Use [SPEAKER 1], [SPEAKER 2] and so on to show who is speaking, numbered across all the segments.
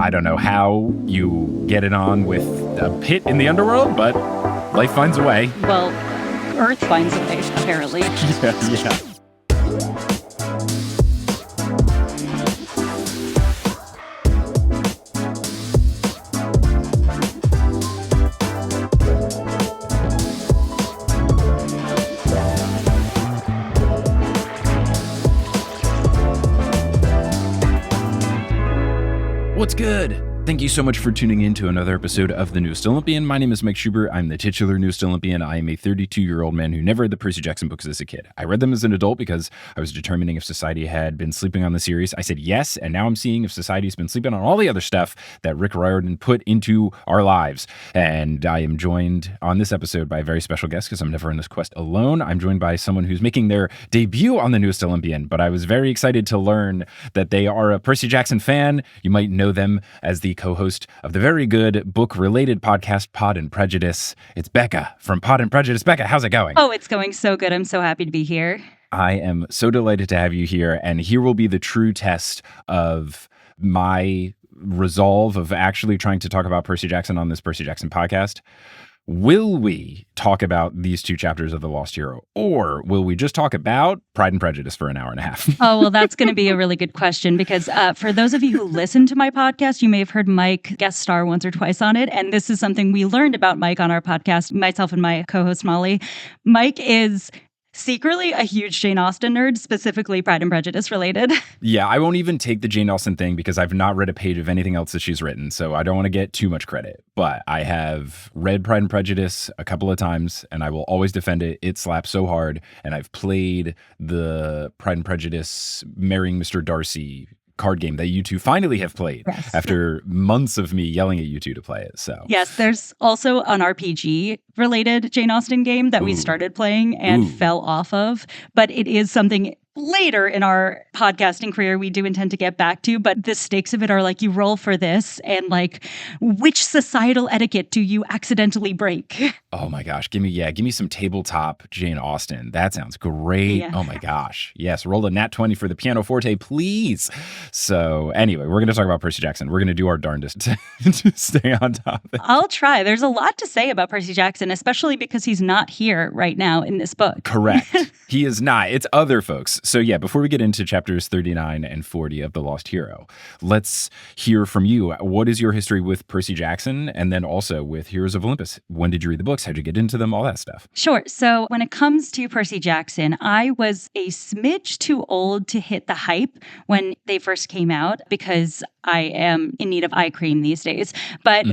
[SPEAKER 1] I don't know how you get it on with a pit in the underworld, but life finds a way.
[SPEAKER 2] Well, Earth finds a way, apparently.
[SPEAKER 1] Yeah. What's good? Thank you so much for tuning in to another episode of The Newest Olympian. My name is Mike Schubert. I'm the titular Newest Olympian. I am a 32-year-old man who never read the Percy Jackson books as a kid. I read them as an adult because I was determining if society had been sleeping on the series. I said yes, and now I'm seeing if society's been sleeping on all the other stuff that Rick Riordan put into our lives. And I am joined on this episode by a very special guest because I'm never on this quest alone. I'm joined by someone who's making their debut on The Newest Olympian, but I was very excited to learn that they are a Percy Jackson fan. You might know them as the co-host of the very good book-related podcast, Pod and Prejudice. It's Becca from Pod and Prejudice. Becca, how's it going?
[SPEAKER 2] Oh, it's going so good. I'm so happy to be here.
[SPEAKER 1] I am so delighted to have you here, and here will be the true test of my resolve of actually trying to talk about Percy Jackson on this Percy Jackson podcast. Will we talk about these two chapters of The Lost Hero, or will we just talk about Pride and Prejudice for an hour and a half?
[SPEAKER 2] Oh, well, that's going to be a really good question because for those of you who listen to my podcast, you may have heard Mike guest star once or twice on it. And this is something we learned about Mike on our podcast, myself and my co-host Molly. Mike is secretly a huge Jane Austen nerd, specifically Pride and Prejudice related.
[SPEAKER 1] Yeah, I won't even take the Jane Austen thing because I've not read a page of anything else that she's written, so I don't want to get too much credit. But I have read Pride and Prejudice a couple of times, and I will always defend it. It slaps so hard, and I've played the Pride and Prejudice Marrying Mr. Darcy card game that you two finally have played after months of me yelling at you two to play it. So
[SPEAKER 2] yes, there's also an RPG related Jane Austen game that we started playing and fell off of, but it is something later in our podcasting career we do intend to get back to. But the stakes of it are like you roll for this and like which societal etiquette do you accidentally break?
[SPEAKER 1] Oh my gosh, give me some tabletop Jane Austen. That sounds great. Yeah. Oh my gosh. Yes, roll a nat 20 for the pianoforte, please. So anyway, we're going to talk about Percy Jackson. We're going to do our darndest to stay on topic.
[SPEAKER 2] I'll try. There's a lot to say about Percy Jackson, especially because he's not here right now in this book.
[SPEAKER 1] Correct. He is not. It's other folks. So yeah, before we get into chapters 39 and 40 of The Lost Hero, let's hear from you. What is your history with Percy Jackson and then also with Heroes of Olympus? When did you read the books? How'd you get into them? All that stuff.
[SPEAKER 2] Sure. So when it comes to Percy Jackson, I was a smidge too old to hit the hype when they first came out because I am in need of eye cream these days. But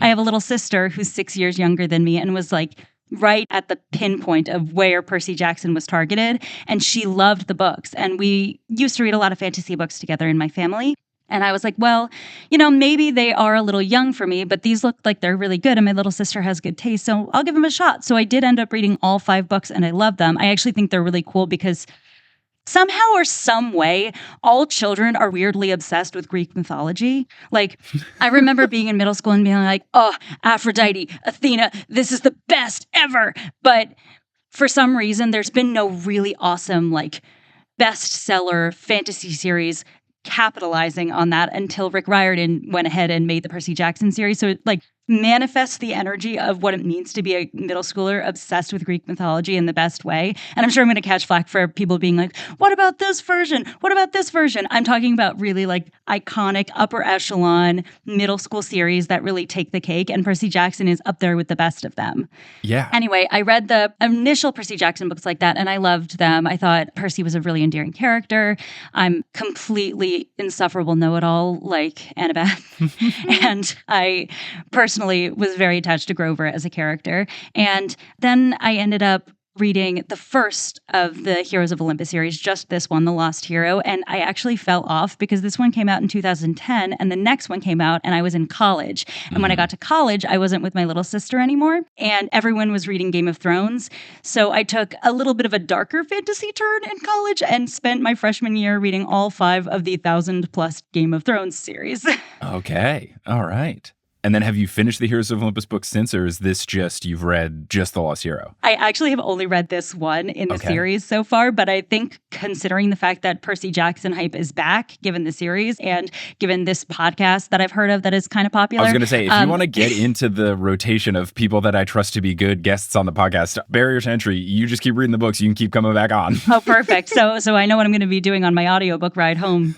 [SPEAKER 2] I have a little sister who's 6 years younger than me and was like, right at the pinpoint of where Percy Jackson was targeted. And she loved the books. And we used to read a lot of fantasy books together in my family. And I was like, well, you know, maybe they are a little young for me, but these look like they're really good. And my little sister has good taste. So I'll give them a shot. So I did end up reading all 5 books and I love them. I actually think they're really cool because somehow or some way, all children are weirdly obsessed with Greek mythology. Like, I remember being in middle school and being like, oh, Aphrodite, Athena, this is the best ever. But for some reason, there's been no really awesome, like, bestseller fantasy series capitalizing on that until Rick Riordan went ahead and made the Percy Jackson series. So it, like, manifests the energy of what it means to be a middle schooler obsessed with Greek mythology in the best way. And I'm sure I'm going to catch flack for people being like, what about this version? What about this version? I'm talking about really like iconic upper echelon middle school series that really take the cake. And Percy Jackson is up there with the best of them.
[SPEAKER 1] Yeah.
[SPEAKER 2] Anyway, I read the initial Percy Jackson books like that and I loved them. I thought Percy was a really endearing character. I'm completely insufferable know-it-all like Annabeth. And I personally was very attached to Grover as a character. And then I ended up reading the first of the Heroes of Olympus series, just this one, The Lost Hero. And I actually fell off because this one came out in 2010 and the next one came out and I was in college. And when I got to college, I wasn't with my little sister anymore and everyone was reading Game of Thrones. So I took a little bit of a darker fantasy turn in college and spent my freshman year reading all 5 of the 1,000+ Game of Thrones series.
[SPEAKER 1] Okay. All right. And then have you finished the Heroes of Olympus book since, or is this just you've read just The Lost Hero?
[SPEAKER 2] I actually have only read this one in the series so far, but I think considering the fact that Percy Jackson hype is back, given the series and given this podcast that I've heard of that is kind of popular.
[SPEAKER 1] I was going to say, if you want to get into the rotation of people that I trust to be good guests on the podcast, barriers to entry, you just keep reading the books, you can keep coming back on.
[SPEAKER 2] Oh, perfect. So I know what I'm going to be doing on my audiobook ride home.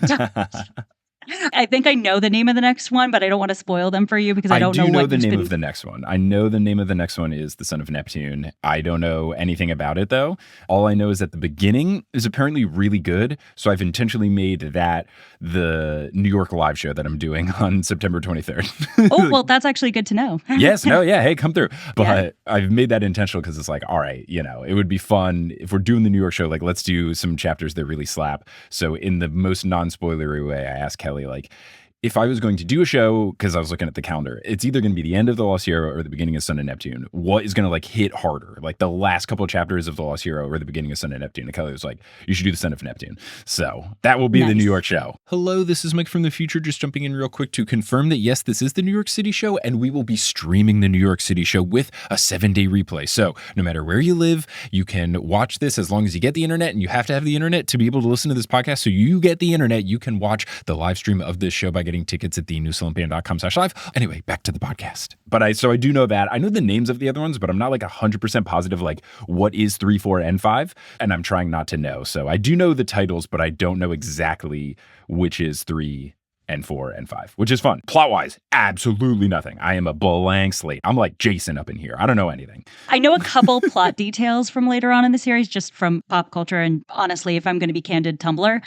[SPEAKER 2] I think I know the name of the next one, but I don't want to spoil them for you because I don't know what
[SPEAKER 1] the name of the next one. I know the name of the next one is The Son of Neptune. I don't know anything about it, though. All I know is that the beginning is apparently really good, so I've intentionally made that the New York live show that I'm doing on September 23rd.
[SPEAKER 2] Oh, well, that's actually good to know.
[SPEAKER 1] Yes, no, yeah, hey, come through. But I've made that intentional because it's like, all right, it would be fun if we're doing the New York show, like let's do some chapters that really slap. So in the most non-spoilery way, I asked Kelly, like, if I was going to do a show, because I was looking at the calendar, it's either going to be the end of The Lost Hero or the beginning of Son of Neptune. What is going to like hit harder? Like the last couple of chapters of The Lost Hero or the beginning of Son of Neptune? And Kelly was like, you should do the Son of Neptune. So that will be the New York show. Hello, this is Mike from the future, just jumping in real quick to confirm that yes, this is the New York City show, and we will be streaming the New York City show with a 7-day replay. So no matter where you live, you can watch this as long as you get the internet, and you have to have the internet to be able to listen to this podcast. So you get the internet, you can watch the live stream of this show by getting tickets at the newsolympian.com/live. Anyway, back to the podcast. But I do know that. I know the names of the other ones, but I'm not like 100% positive like what is 3, 4, and 5. And I'm trying not to know. So I do know the titles, but I don't know exactly which is 3 and 4 and 5, which is fun. Plot-wise, absolutely nothing. I am a blank slate. I'm like Jason up in here. I don't know anything.
[SPEAKER 2] I know a couple plot details from later on in the series, just from pop culture. And honestly, if I'm going to be candid, Tumblr.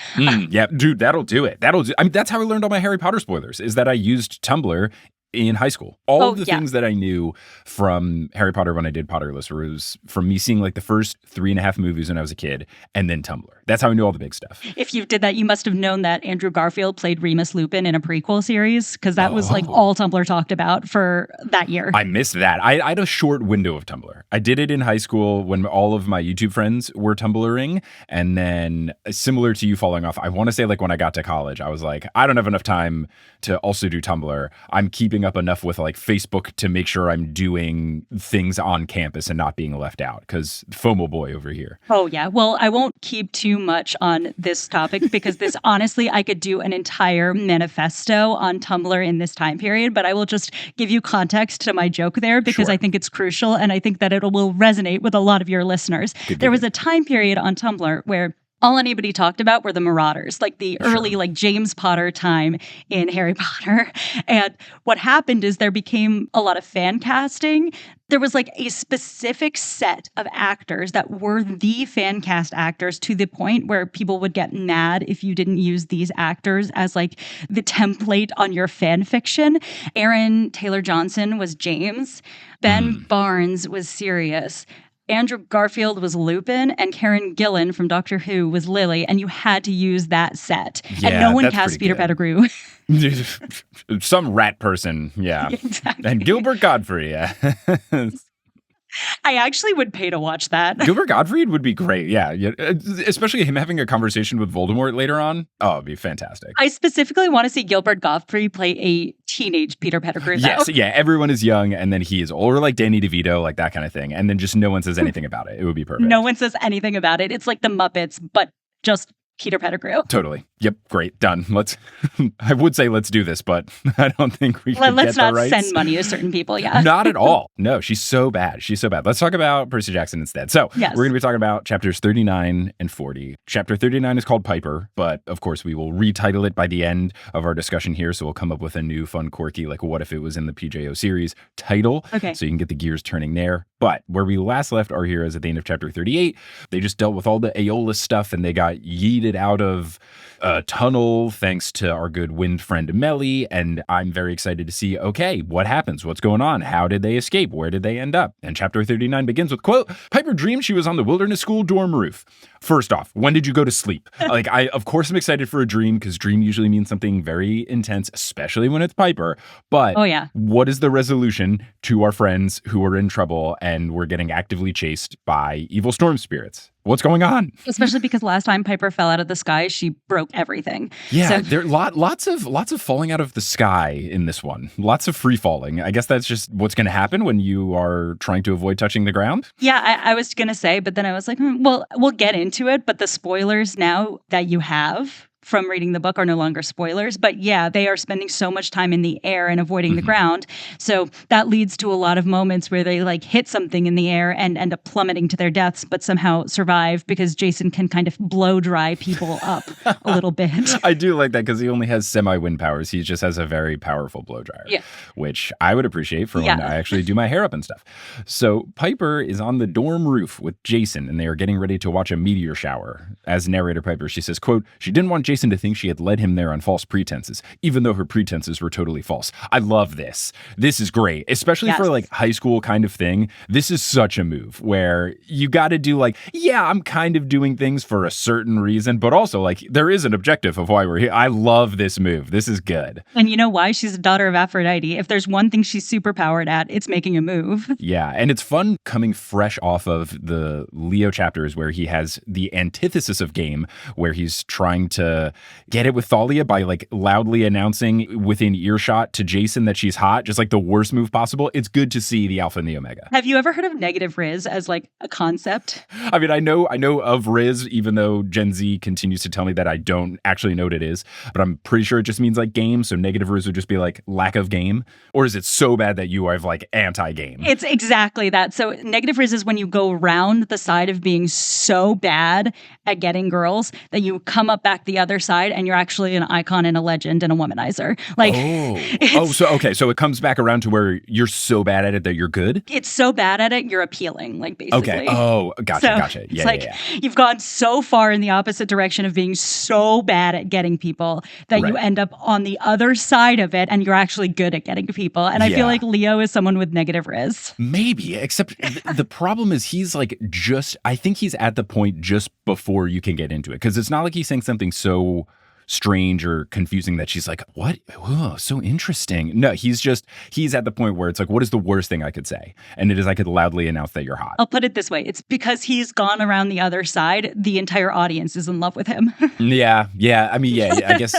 [SPEAKER 1] Yeah, dude, that'll do it. I mean, that's how I learned all my Harry Potter spoilers, is that I used Tumblr in high school. All of the things that I knew from Harry Potter when I did Potterless was from me seeing like the first 3.5 movies when I was a kid, and then Tumblr. That's how I knew all the big stuff.
[SPEAKER 2] If you did that, you must have known that Andrew Garfield played Remus Lupin in a prequel series, because that was like all Tumblr talked about for that year.
[SPEAKER 1] I missed that. I had a short window of Tumblr. I did it in high school when all of my YouTube friends were Tumblring, and then similar to you falling off, I want to say like when I got to college, I was like, I don't have enough time to also do Tumblr. I'm keeping up enough with like Facebook to make sure I'm doing things on campus and not being left out, because FOMO boy over here.
[SPEAKER 2] Oh yeah. Well, I won't keep too much on this topic because this honestly, I could do an entire manifesto on Tumblr in this time period, but I will just give you context to my joke there because I think it's crucial and I think that it will resonate with a lot of your listeners. There was a time period on Tumblr where all anybody talked about were the Marauders, like the early, like James Potter time in Harry Potter. And what happened is there became a lot of fan casting. There was like a specific set of actors that were the fan cast actors, to the point where people would get mad if you didn't use these actors as like the template on your fan fiction. Aaron Taylor Johnson was James. Ben Barnes was Sirius. Andrew Garfield was Lupin, and Karen Gillan from Doctor Who was Lily, and you had to use that set. Yeah, and no one cast Peter Pettigrew.
[SPEAKER 1] Some rat person, yeah. Exactly. And Gilbert Godfried, yeah.
[SPEAKER 2] I actually would pay to watch that.
[SPEAKER 1] Gilbert Godfried would be great, yeah. Especially him having a conversation with Voldemort later on. Oh, it'd be fantastic.
[SPEAKER 2] I specifically want to see Gilbert Godfried play a teenage Peter Pettigrew.
[SPEAKER 1] Yes, yeah, everyone is young, and then he is older, like Danny DeVito, like that kind of thing. And then just no one says anything about it. It would be perfect.
[SPEAKER 2] No one says anything about it. It's like the Muppets, but just Peter Pettigrew.
[SPEAKER 1] Totally. Yep. Great. Done. I would say let's do this, but I don't think we can
[SPEAKER 2] Let's
[SPEAKER 1] get
[SPEAKER 2] not
[SPEAKER 1] the rights.
[SPEAKER 2] Send money to certain people. Yeah.
[SPEAKER 1] Not at all. No, she's so bad. She's so bad. Let's talk about Percy Jackson instead. So we're going to be talking about chapters 39 and 40. Chapter 39 is called Piper, but of course we will retitle it by the end of our discussion here. So we'll come up with a new fun, quirky, like what if it was in the PJO series title. Okay. So you can get the gears turning there. But where we last left our heroes at the end of chapter 38, they just dealt with all the Aeolus stuff and they got yeeted out of a tunnel thanks to our good wind friend Melly. And I'm very excited to see, okay, what happens? What's going on? How did they escape? Where did they end up? And chapter 39 begins with, quote, Piper dreamed she was on the wilderness school dorm roof. First off, when did you go to sleep? Of course, I'm excited for a dream because dream usually means something very intense, especially when it's Piper. But what is the resolution to our friends who are in trouble and we're getting actively chased by evil storm spirits? What's going on?
[SPEAKER 2] Especially because last time Piper fell out of the sky, she broke everything.
[SPEAKER 1] Yeah,
[SPEAKER 2] So,
[SPEAKER 1] there are lots of falling out of the sky in this one. Lots of free falling. I guess that's just what's going to happen when you are trying to avoid touching the ground.
[SPEAKER 2] yeah, I was going to say, but then I was like, well, we'll get into it. But the spoilers now that you have from reading the book are no longer spoilers. But yeah, they are spending so much time in the air and avoiding the ground. So that leads to a lot of moments where they like hit something in the air and end up plummeting to their deaths, but somehow survive because Jason can kind of blow dry people up a little bit.
[SPEAKER 1] I do like that because he only has semi-wind powers. He just has a very powerful blow dryer, which I would appreciate for when I actually do my hair up and stuff. So Piper is on the dorm roof with Jason, and they are getting ready to watch a meteor shower. As narrator Piper, she says, quote, she didn't want Jason to think she had led him there on false pretenses, even though her pretenses were totally false. I love this. This is great, especially for like high school kind of thing. This is such a move where you got to do like, yeah, I'm kind of doing things for a certain reason, but also like there is an objective of why we're here. I love this move. This is good.
[SPEAKER 2] And you know why? She's a daughter of Aphrodite. If there's one thing she's super powered at, it's making a move.
[SPEAKER 1] Yeah, and it's fun coming fresh off of the Leo chapters where he has the antithesis of game, where he's trying to get it with Thalia by like loudly announcing within earshot to Jason that she's hot, just like the worst move possible. It's good to see the alpha and the omega.
[SPEAKER 2] Have you ever heard of negative Riz as like a concept?
[SPEAKER 1] I mean, I know of Riz, even though Gen Z continues to tell me that I don't actually know what it is, but I'm pretty sure it just means like game. So negative Riz would just be like lack of game. Or is it so bad that you are like anti-game?
[SPEAKER 2] It's exactly that. So negative Riz is when you go around the side of being so bad at getting girls that you come up back the other side and you're actually an icon and a legend and a womanizer. Like,
[SPEAKER 1] so it comes back around to where you're so bad at it that you're good?
[SPEAKER 2] It's so bad at it, you're appealing, like basically.
[SPEAKER 1] Okay. Oh, gotcha.
[SPEAKER 2] It's like you've gone so far in the opposite direction of being so bad at getting people that you end up on the other side of it and you're actually good at getting people. And I feel like Leo is someone with negative Riz.
[SPEAKER 1] Maybe, except the problem is he's like I think he's at the point just before you can get into it. Because it's not like he's saying something so strange or confusing that she's like, what? Oh, so interesting. No, he's at the point where it's like, what is the worst thing I could say? And it is I could loudly announce that you're hot.
[SPEAKER 2] I'll put it this way. It's because he's gone around the other side. The entire audience is in love with him.
[SPEAKER 1] Yeah. I mean, I guess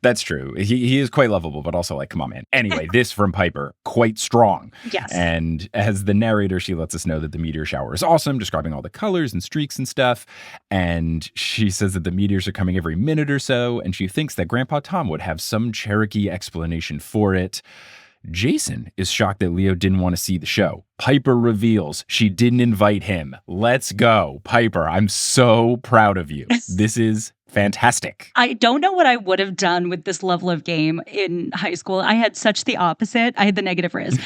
[SPEAKER 1] that's true. He is quite lovable, but also like, come on, man. Anyway, this from Piper, quite strong.
[SPEAKER 2] Yes.
[SPEAKER 1] And as the narrator, she lets us know that the meteor shower is awesome, describing all the colors and streaks and stuff. And she says that the meteors are coming every minute or so. And she thinks that Grandpa Tom would have some Cherokee explanation for it. Jason is shocked that Leo didn't want to see the show. Piper reveals she didn't invite him. Let's go, Piper. I'm so proud of you. This is fantastic.
[SPEAKER 2] I don't know what I would have done with this level of game in high school. I had such the opposite. I had the negative Riz.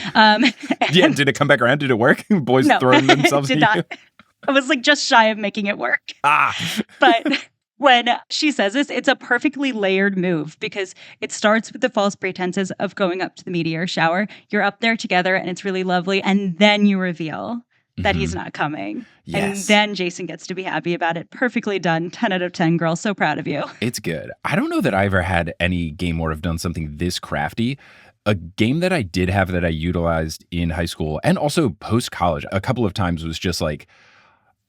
[SPEAKER 1] Did it come back around? Did it work? Boys throwing themselves at you?
[SPEAKER 2] I was like just shy of making it work. But when she says this, it's a perfectly layered move because it starts with the false pretenses of going up to the meteor shower. You're up there together and it's really lovely. And then you reveal that he's not coming. Yes. And then Jason gets to be happy about it. Perfectly done. 10 out of 10, girl. So proud of you.
[SPEAKER 1] It's good. I don't know that I ever had any game where I've done something this crafty. A game that I did have that I utilized in high school and also post-college a couple of times was just like,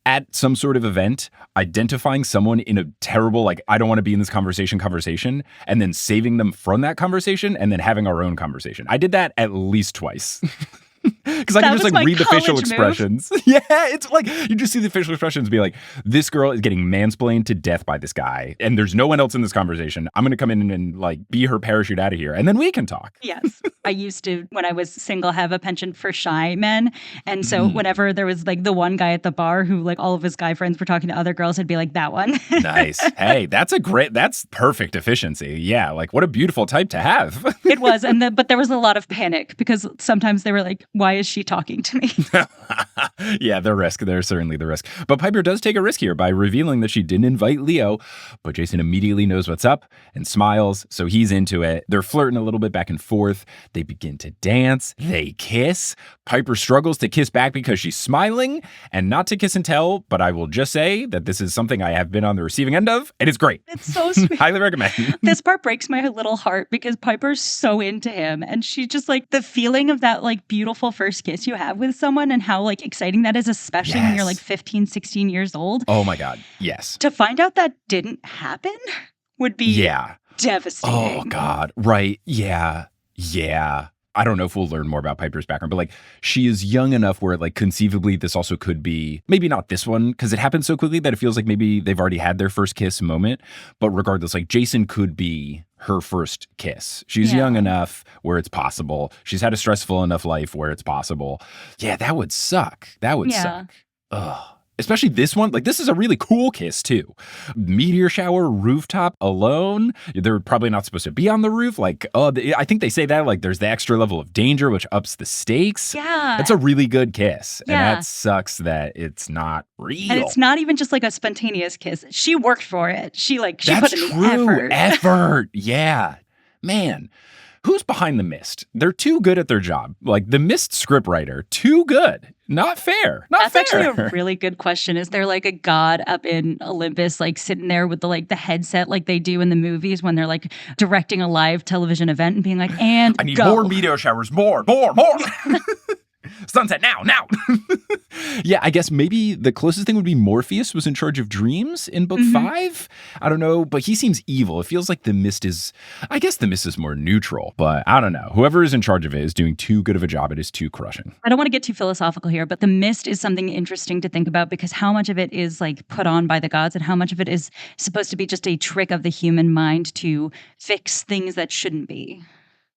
[SPEAKER 1] at some sort of event, identifying someone in a terrible, like, I don't want to be in this conversation, and then saving them from that conversation and then having our own conversation. I did that at least twice. Because I can just like read the facial expressions. Yeah, it's like you just see the facial expressions and be like, this girl is getting mansplained to death by this guy. And there's no one else in this conversation. I'm going to come in and like be her parachute out of here. And then we can talk.
[SPEAKER 2] Yes. I used to, when I was single, have a penchant for shy men. And so whenever there was like the one guy at the bar who like all of his guy friends were talking to other girls, I'd be like, that one.
[SPEAKER 1] Nice. Hey, that's perfect efficiency. Yeah. Like what a beautiful type to have.
[SPEAKER 2] It was. But there was a lot of panic because sometimes they were like, why is she talking to me?
[SPEAKER 1] Yeah, there's certainly the risk. But Piper does take a risk here by revealing that she didn't invite Leo, but Jason immediately knows what's up and smiles, so he's into it. They're flirting a little bit back and forth. They begin to dance. They kiss. Piper struggles to kiss back because she's smiling, and not to kiss and tell, but I will just say that this is something I have been on the receiving end of, and it's great.
[SPEAKER 2] It's so sweet.
[SPEAKER 1] Highly recommend.
[SPEAKER 2] This part breaks my little heart because Piper's so into him, and she just like the feeling of that like beautiful first first kiss you have with someone and how like exciting that is, especially when you're like 15, 16 years old.
[SPEAKER 1] Oh my God. Yes.
[SPEAKER 2] To find out that didn't happen would be devastating.
[SPEAKER 1] Oh God. Right. Yeah. Yeah. I don't know if we'll learn more about Piper's background, but like she is young enough where like conceivably this also could be, maybe not this one, because it happened so quickly that it feels like maybe they've already had their first kiss moment. But regardless, like Jason could be her first kiss. She's young enough where it's possible. She's had a stressful enough life where it's possible. Yeah, that would suck. That would suck. Ugh. Especially this one. Like, this is a really cool kiss, too. Meteor shower, rooftop, alone. They're probably not supposed to be on the roof. Like, I think they say that, like, there's the extra level of danger, which ups the stakes.
[SPEAKER 2] Yeah.
[SPEAKER 1] That's a really good kiss. And that sucks that it's not real.
[SPEAKER 2] And it's not even just, like, a spontaneous kiss. She worked for it. She put in the
[SPEAKER 1] effort. Yeah. Man. Who's behind The Mist? They're too good at their job. Like, The Mist scriptwriter, too good. Not fair.
[SPEAKER 2] That's actually a really good question. Is there like a god up in Olympus, like sitting there with the headset like they do in the movies when they're like directing a live television event and being like, and
[SPEAKER 1] I need
[SPEAKER 2] go.
[SPEAKER 1] more meteor showers, more. Sunset now. Yeah, I guess maybe the closest thing would be Morpheus was in charge of dreams in book 5. I don't know, but he seems evil. It feels like The Mist is more neutral, but I don't know. Whoever is in charge of it is doing too good of a job. It is too crushing.
[SPEAKER 2] I don't want to get too philosophical here, but The Mist is something interesting to think about because how much of it is like put on by the gods and how much of it is supposed to be just a trick of the human mind to fix things that shouldn't be.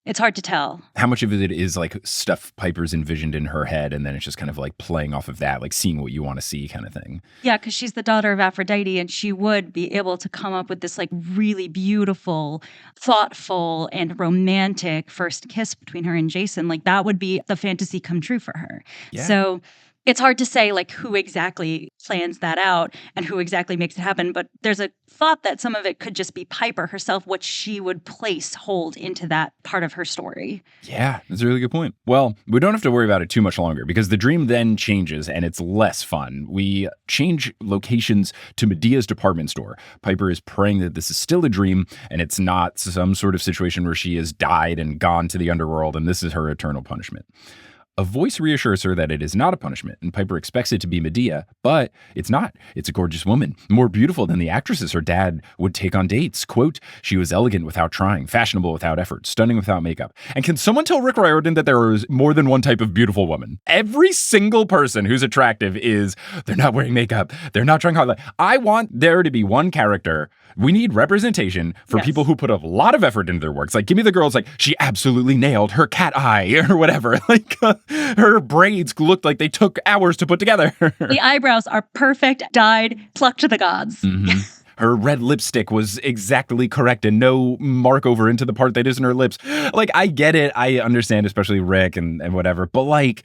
[SPEAKER 2] It's hard to tell.
[SPEAKER 1] How much of it is like stuff Piper's envisioned in her head and then it's just kind of like playing off of that, like seeing what you want to see kind of thing.
[SPEAKER 2] Yeah, because she's the daughter of Aphrodite and she would be able to come up with this like really beautiful, thoughtful, and romantic first kiss between her and Jason. Like that would be the fantasy come true for her. Yeah. So it's hard to say like who exactly plans that out and who exactly makes it happen. But there's a thought that some of it could just be Piper herself, what she would hold into that part of her story.
[SPEAKER 1] Yeah, that's a really good point. Well, we don't have to worry about it too much longer because the dream then changes and it's less fun. We change locations to Medea's department store. Piper is praying that this is still a dream and it's not some sort of situation where she has died and gone to the underworld and this is her eternal punishment. A voice reassures her that it is not a punishment, and Piper expects it to be Medea, but it's not. It's a gorgeous woman, more beautiful than the actresses her dad would take on dates. Quote, she was elegant without trying, fashionable without effort, stunning without makeup. And can someone tell Rick Riordan that there is more than one type of beautiful woman? Every single person who's attractive they're not wearing makeup, they're not trying hard. I want there to be one character. We need representation for people who put a lot of effort into their works. Like, give me the girls like, she absolutely nailed her cat eye or whatever. Like, her braids looked like they took hours to put together.
[SPEAKER 2] The eyebrows are perfect, dyed, plucked to the gods.
[SPEAKER 1] Mm-hmm. Her red lipstick was exactly correct and no mark over into the part that isn't her lips. Like, I get it. I understand, especially Rick and whatever. But, like,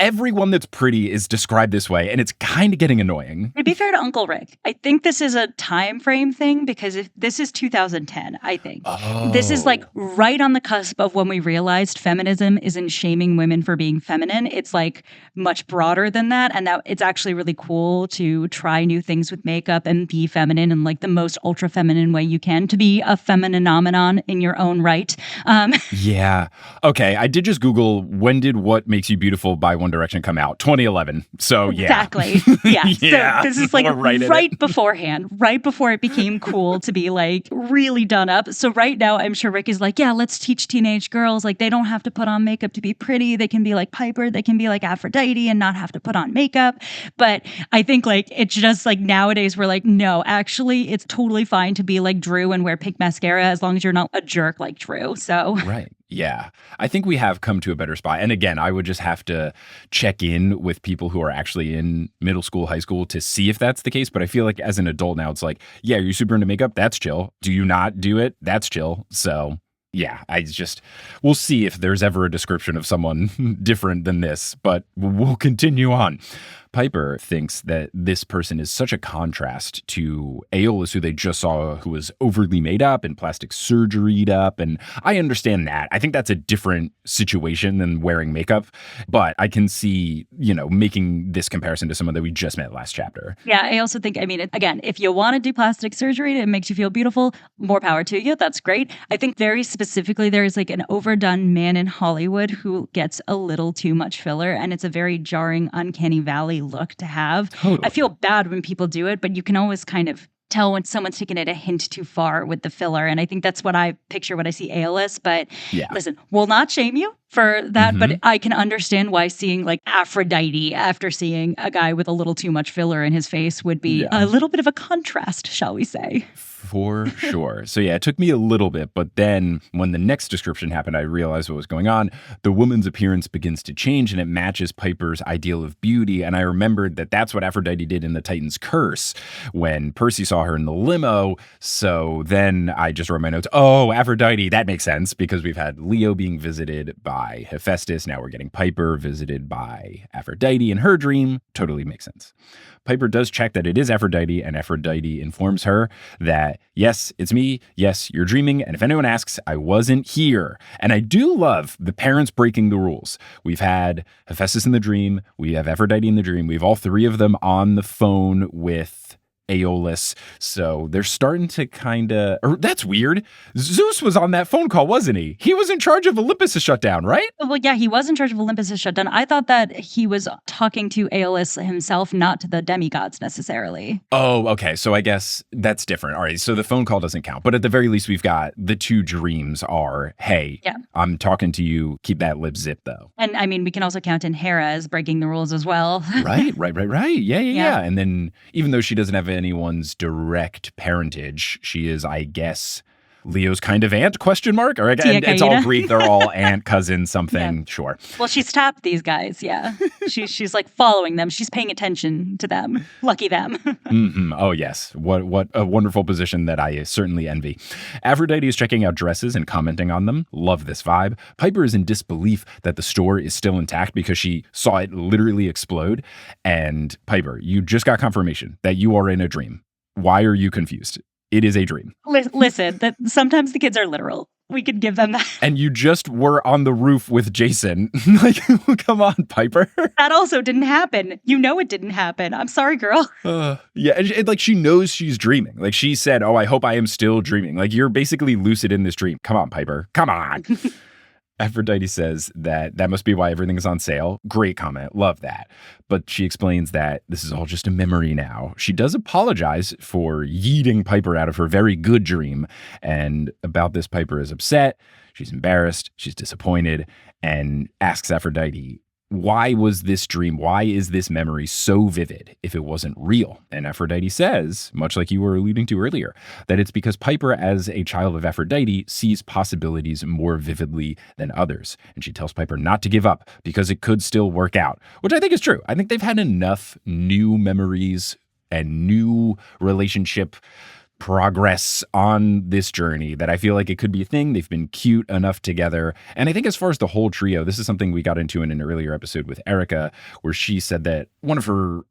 [SPEAKER 1] everyone that's pretty is described this way, and it's kind of getting annoying.
[SPEAKER 2] To be fair to Uncle Rick, I think this is a time frame thing because this is 2010, I think.
[SPEAKER 1] Oh.
[SPEAKER 2] This is, like, right on the cusp of when we realized feminism isn't shaming women for being feminine. It's, like, much broader than that, and that it's actually really cool to try new things with makeup and be feminine and, like, the most ultra feminine way you can to be a femininomenon in your own right.
[SPEAKER 1] Yeah. Okay. I did just Google when did What Makes You Beautiful by One Direction come out? 2011. So yeah.
[SPEAKER 2] Exactly. Yeah.
[SPEAKER 1] Yeah.
[SPEAKER 2] So this is like right beforehand, right before it became cool to be like really done up. So right now I'm sure Rick is like, yeah, let's teach teenage girls like they don't have to put on makeup to be pretty. They can be like Piper. They can be like Aphrodite and not have to put on makeup. But I think like it's just like nowadays we're like, no, actually it's totally fine to be like Drew and wear pink mascara as long as you're not a jerk like Drew. So
[SPEAKER 1] right. Yeah, I think we have come to a better spot. And again, I would just have to check in with people who are actually in middle school, high school to see if that's the case. But I feel like as an adult now, it's like, yeah, are you super into makeup? That's chill. Do you not do it? That's chill. So yeah, we'll see if there's ever a description of someone different than this, but we'll continue on. Piper thinks that this person is such a contrast to Aeolus, who they just saw, who was overly made up and plastic surgery'd up. And I understand that. I think that's a different situation than wearing makeup. But I can see, making this comparison to someone that we just met last chapter.
[SPEAKER 2] Yeah, I also think, again, if you want to do plastic surgery and it makes you feel beautiful, more power to you. That's great. I think very specifically, there is like an overdone man in Hollywood who gets a little too much filler. And it's a very jarring, uncanny valley look to have.
[SPEAKER 1] Totally.
[SPEAKER 2] I feel bad when people do it, but you can always kind of tell when someone's taken it a hint too far with the filler. And I think that's what I picture when I see Aeolus. But listen, will not shame you for that, but I can understand why seeing like Aphrodite after seeing a guy with a little too much filler in his face would be a little bit of a contrast, shall we say.
[SPEAKER 1] For sure. So it took me a little bit, but then when the next description happened, I realized what was going on. The woman's appearance begins to change and it matches Piper's ideal of beauty. And I remembered that that's what Aphrodite did in the Titan's Curse when Percy saw her in the limo. So then I just wrote my notes, Aphrodite, that makes sense because we've had Leo being visited by Hephaestus. Now we're getting Piper visited by Aphrodite in her dream. Totally makes sense. Piper does check that it is Aphrodite, and Aphrodite informs her that, yes, it's me. Yes, you're dreaming. And if anyone asks, I wasn't here. And I do love the parents breaking the rules. We've had Hephaestus in the dream. We have Aphrodite in the dream. We have all three of them on the phone with Aeolus. So they're starting to that's weird. Zeus was on that phone call, wasn't he? He was in charge of Olympus' shutdown, right?
[SPEAKER 2] Well, yeah, he was in charge of Olympus' shutdown. I thought that he was talking to Aeolus himself, not to the demigods necessarily.
[SPEAKER 1] Oh, okay. So I guess that's different. All right. So the phone call doesn't count. But at the very least, we've got the two dreams are, hey, I'm talking to you. Keep that lip zipped, though.
[SPEAKER 2] And we can also count in Hera as breaking the rules as well.
[SPEAKER 1] Right. Yeah. And then even though she doesn't have anyone's direct parentage, she is, I guess, Leo's kind of aunt, ? Or and it's all Greek. They're all aunt, cousin, something. Yeah. Sure.
[SPEAKER 2] Well, she's tapped these guys. Yeah. she's like following them. She's paying attention to them. Lucky them.
[SPEAKER 1] Mm-hmm. Oh, yes. What a wonderful position that I certainly envy. Aphrodite is checking out dresses and commenting on them. Love this vibe. Piper is in disbelief that the store is still intact because she saw it literally explode. And Piper, you just got confirmation that you are in a dream. Why are you confused? It is a dream.
[SPEAKER 2] Listen, that sometimes the kids are literal. We could give them that.
[SPEAKER 1] And you just were on the roof with Jason. Like, come on, Piper.
[SPEAKER 2] That also didn't happen. You know it didn't happen. I'm sorry, girl.
[SPEAKER 1] Yeah, and like she knows she's dreaming. Like she said, I hope I am still dreaming. Like you're basically lucid in this dream. Come on, Piper. Come on. Aphrodite says that must be why everything is on sale. Great comment. Love that. But she explains that this is all just a memory now. She does apologize for yeeting Piper out of her very good dream. And about this, Piper is upset. She's embarrassed. She's disappointed and asks Aphrodite, why was this dream, why is this memory so vivid if it wasn't real? And Aphrodite says, much like you were alluding to earlier, that it's because Piper, as a child of Aphrodite, sees possibilities more vividly than others. And she tells Piper not to give up because it could still work out, which I think is true. I think they've had enough new memories and new relationship progress on this journey that I feel like it could be a thing. They've been cute enough together. And I think as far as the whole trio, this is something we got into in an earlier episode with Erica, where she said that one of her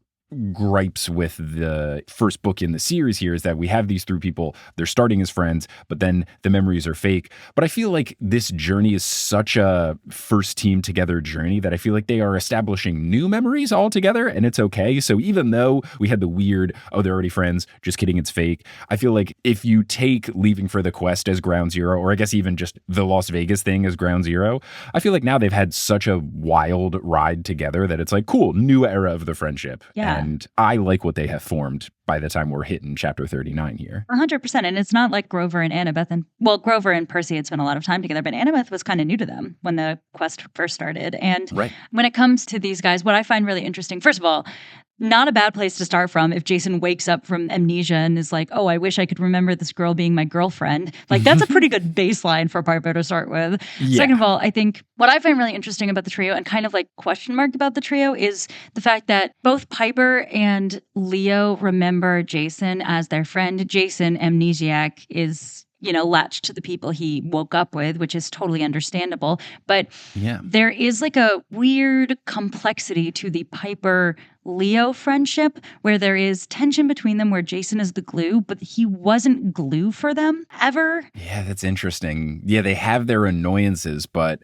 [SPEAKER 1] gripes with the first book in the series here is that we have these three people, they're starting as friends, but then the memories are fake. But I feel like this journey is such a first team together journey that I feel like they are establishing new memories all together, and it's okay. So even though we had the weird, they're already friends, just kidding, it's fake, I feel like if you take Leaving for the Quest as ground zero, or I guess even just the Las Vegas thing as ground zero, I feel like now they've had such a wild ride together that it's like, cool, new era of the friendship.
[SPEAKER 2] Yeah.
[SPEAKER 1] And I like what they have formed by the time we're hitting chapter 39 here.
[SPEAKER 2] 100%. And it's not like Grover and Annabeth. Grover and Percy had spent a lot of time together, but Annabeth was kind of new to them when the quest first started. And when it comes to these guys, what I find really interesting, first of all, not a bad place to start from if Jason wakes up from amnesia and is like, I wish I could remember this girl being my girlfriend. Like, that's a pretty good baseline for Piper to start with. Yeah. Second of all, I think what I find really interesting about the trio and kind of like question mark about the trio is the fact that both Piper and Leo remember Jason as their friend. Jason, amnesiac, is latched to the people he woke up with, which is totally understandable. But
[SPEAKER 1] Yeah.
[SPEAKER 2] there is like a weird complexity to the Piper Leo friendship where there is tension between them where Jason is the glue, but he wasn't glue for them ever.
[SPEAKER 1] Yeah, that's interesting. Yeah, they have their annoyances, but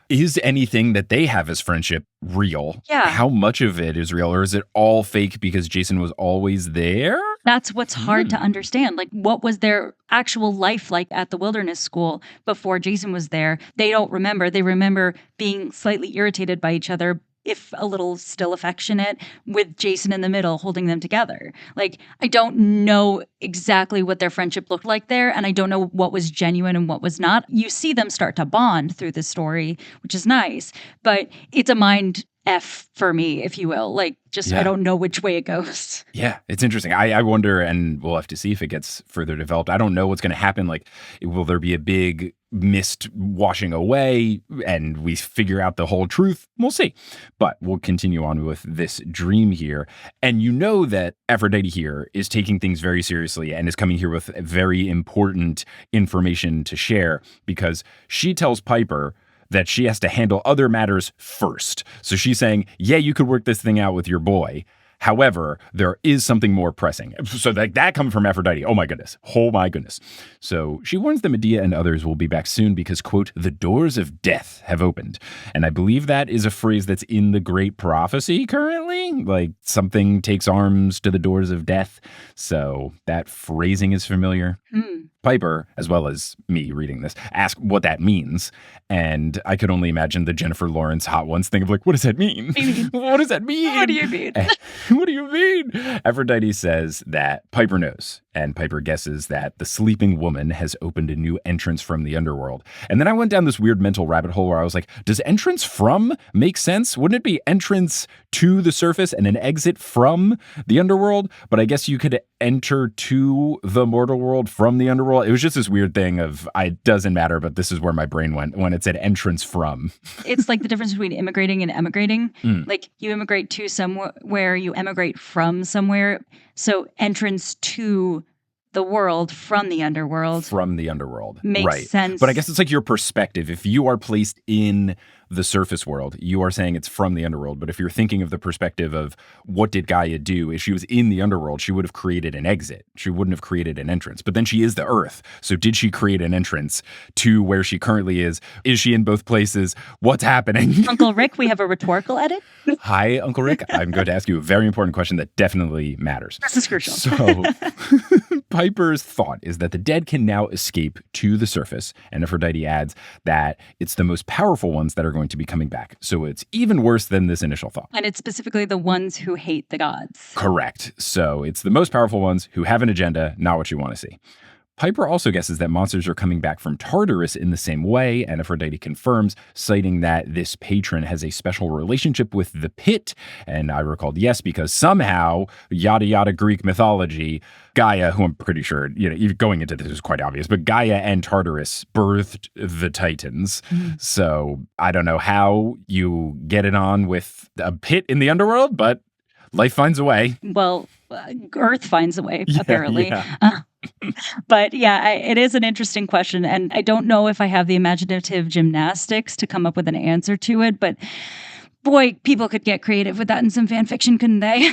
[SPEAKER 1] is anything that they have as friendship real?
[SPEAKER 2] Yeah.
[SPEAKER 1] How much of it is real, or is it all fake because Jason was always there?
[SPEAKER 2] That's what's hard to understand. Like, what was their actual life like at the wilderness school before Jason was there? They don't remember. They remember being slightly irritated by each other, if a little still affectionate, with Jason in the middle holding them together. Like, I don't know exactly what their friendship looked like there, and I don't know what was genuine and what was not. You see them start to bond through this story, which is nice, but it's a mind F for me, if you will. Like, just I don't know which way it goes.
[SPEAKER 1] Yeah, it's interesting. I wonder, and we'll have to see if it gets further developed. I don't know what's going to happen. Like, will there be a big mist washing away and we figure out the whole truth? We'll see. But we'll continue on with this dream here. And you know that Aphrodite here is taking things very seriously and is coming here with very important information to share, because she tells Piper that she has to handle other matters first. So she's saying, yeah, you could work this thing out with your boy. However, there is something more pressing. So that coming from Aphrodite. Oh my goodness. Oh my goodness. So she warns that Medea and others will be back soon because, quote, the doors of death have opened. And I believe that is a phrase that's in the Great Prophecy currently. Like, something takes arms to the doors of death. So that phrasing is familiar. Piper, as well as me reading this, ask what that means. And I could only imagine the Jennifer Lawrence hot ones thing of like, what does that mean? What does that mean?
[SPEAKER 2] What do you mean?
[SPEAKER 1] What do you mean? Aphrodite says that Piper knows. And Piper guesses that the sleeping woman has opened a new entrance from the underworld. And then I went down this weird mental rabbit hole where I was like, does entrance from make sense? Wouldn't it be entrance to the surface and an exit from the underworld? But I guess you could enter to the mortal world from the underworld. It was just this weird thing of, it doesn't matter, but this is where my brain went when it said entrance from.
[SPEAKER 2] It's like the difference between immigrating and emigrating. Like, you immigrate to somewhere, you emigrate from somewhere. So entrance to the world from the underworld.
[SPEAKER 1] From the underworld.
[SPEAKER 2] Makes sense.
[SPEAKER 1] But I guess it's like your perspective. If you are placed in the surface world, you are saying it's from the underworld. But if you're thinking of the perspective of what did Gaia do, if she was in the underworld, she would have created an exit. She wouldn't have created an entrance. But then she is the earth. So did she create an entrance to where she currently is? Is she in both places? What's happening?
[SPEAKER 2] Uncle Rick, we have a rhetorical edit.
[SPEAKER 1] Hi, Uncle Rick. I'm going to ask you a very important question that definitely matters.
[SPEAKER 2] This is crucial.
[SPEAKER 1] So Piper's thought is that the dead can now escape to the surface. And Aphrodite adds that it's the most powerful ones that are going to be coming back. So it's even worse than this initial thought.
[SPEAKER 2] And it's specifically the ones who hate the gods.
[SPEAKER 1] Correct. So it's the most powerful ones who have an agenda, not what you want to see. Piper also guesses that monsters are coming back from Tartarus in the same way, and Aphrodite confirms, citing that this patron has a special relationship with the pit. And I recalled yes, because somehow, yada yada Greek mythology, Gaia, who I'm pretty sure, going into this is quite obvious, but Gaia and Tartarus birthed the Titans. So I don't know how you get it on with a pit in the underworld, but life finds a way.
[SPEAKER 2] Well, Earth finds a way, apparently.
[SPEAKER 1] Yeah.
[SPEAKER 2] But yeah, it is an interesting question. And I don't know if I have the imaginative gymnastics to come up with an answer to it. But boy, people could get creative with that in some fan fiction, couldn't they?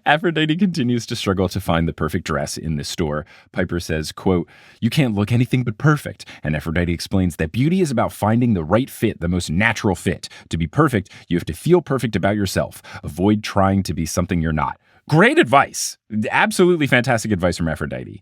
[SPEAKER 1] Aphrodite continues to struggle to find the perfect dress in this store. Piper says, quote, you can't look anything but perfect. And Aphrodite explains that beauty is about finding the right fit, the most natural fit. To be perfect, you have to feel perfect about yourself. Avoid trying to be something you're not. Great advice. Absolutely fantastic advice from Aphrodite.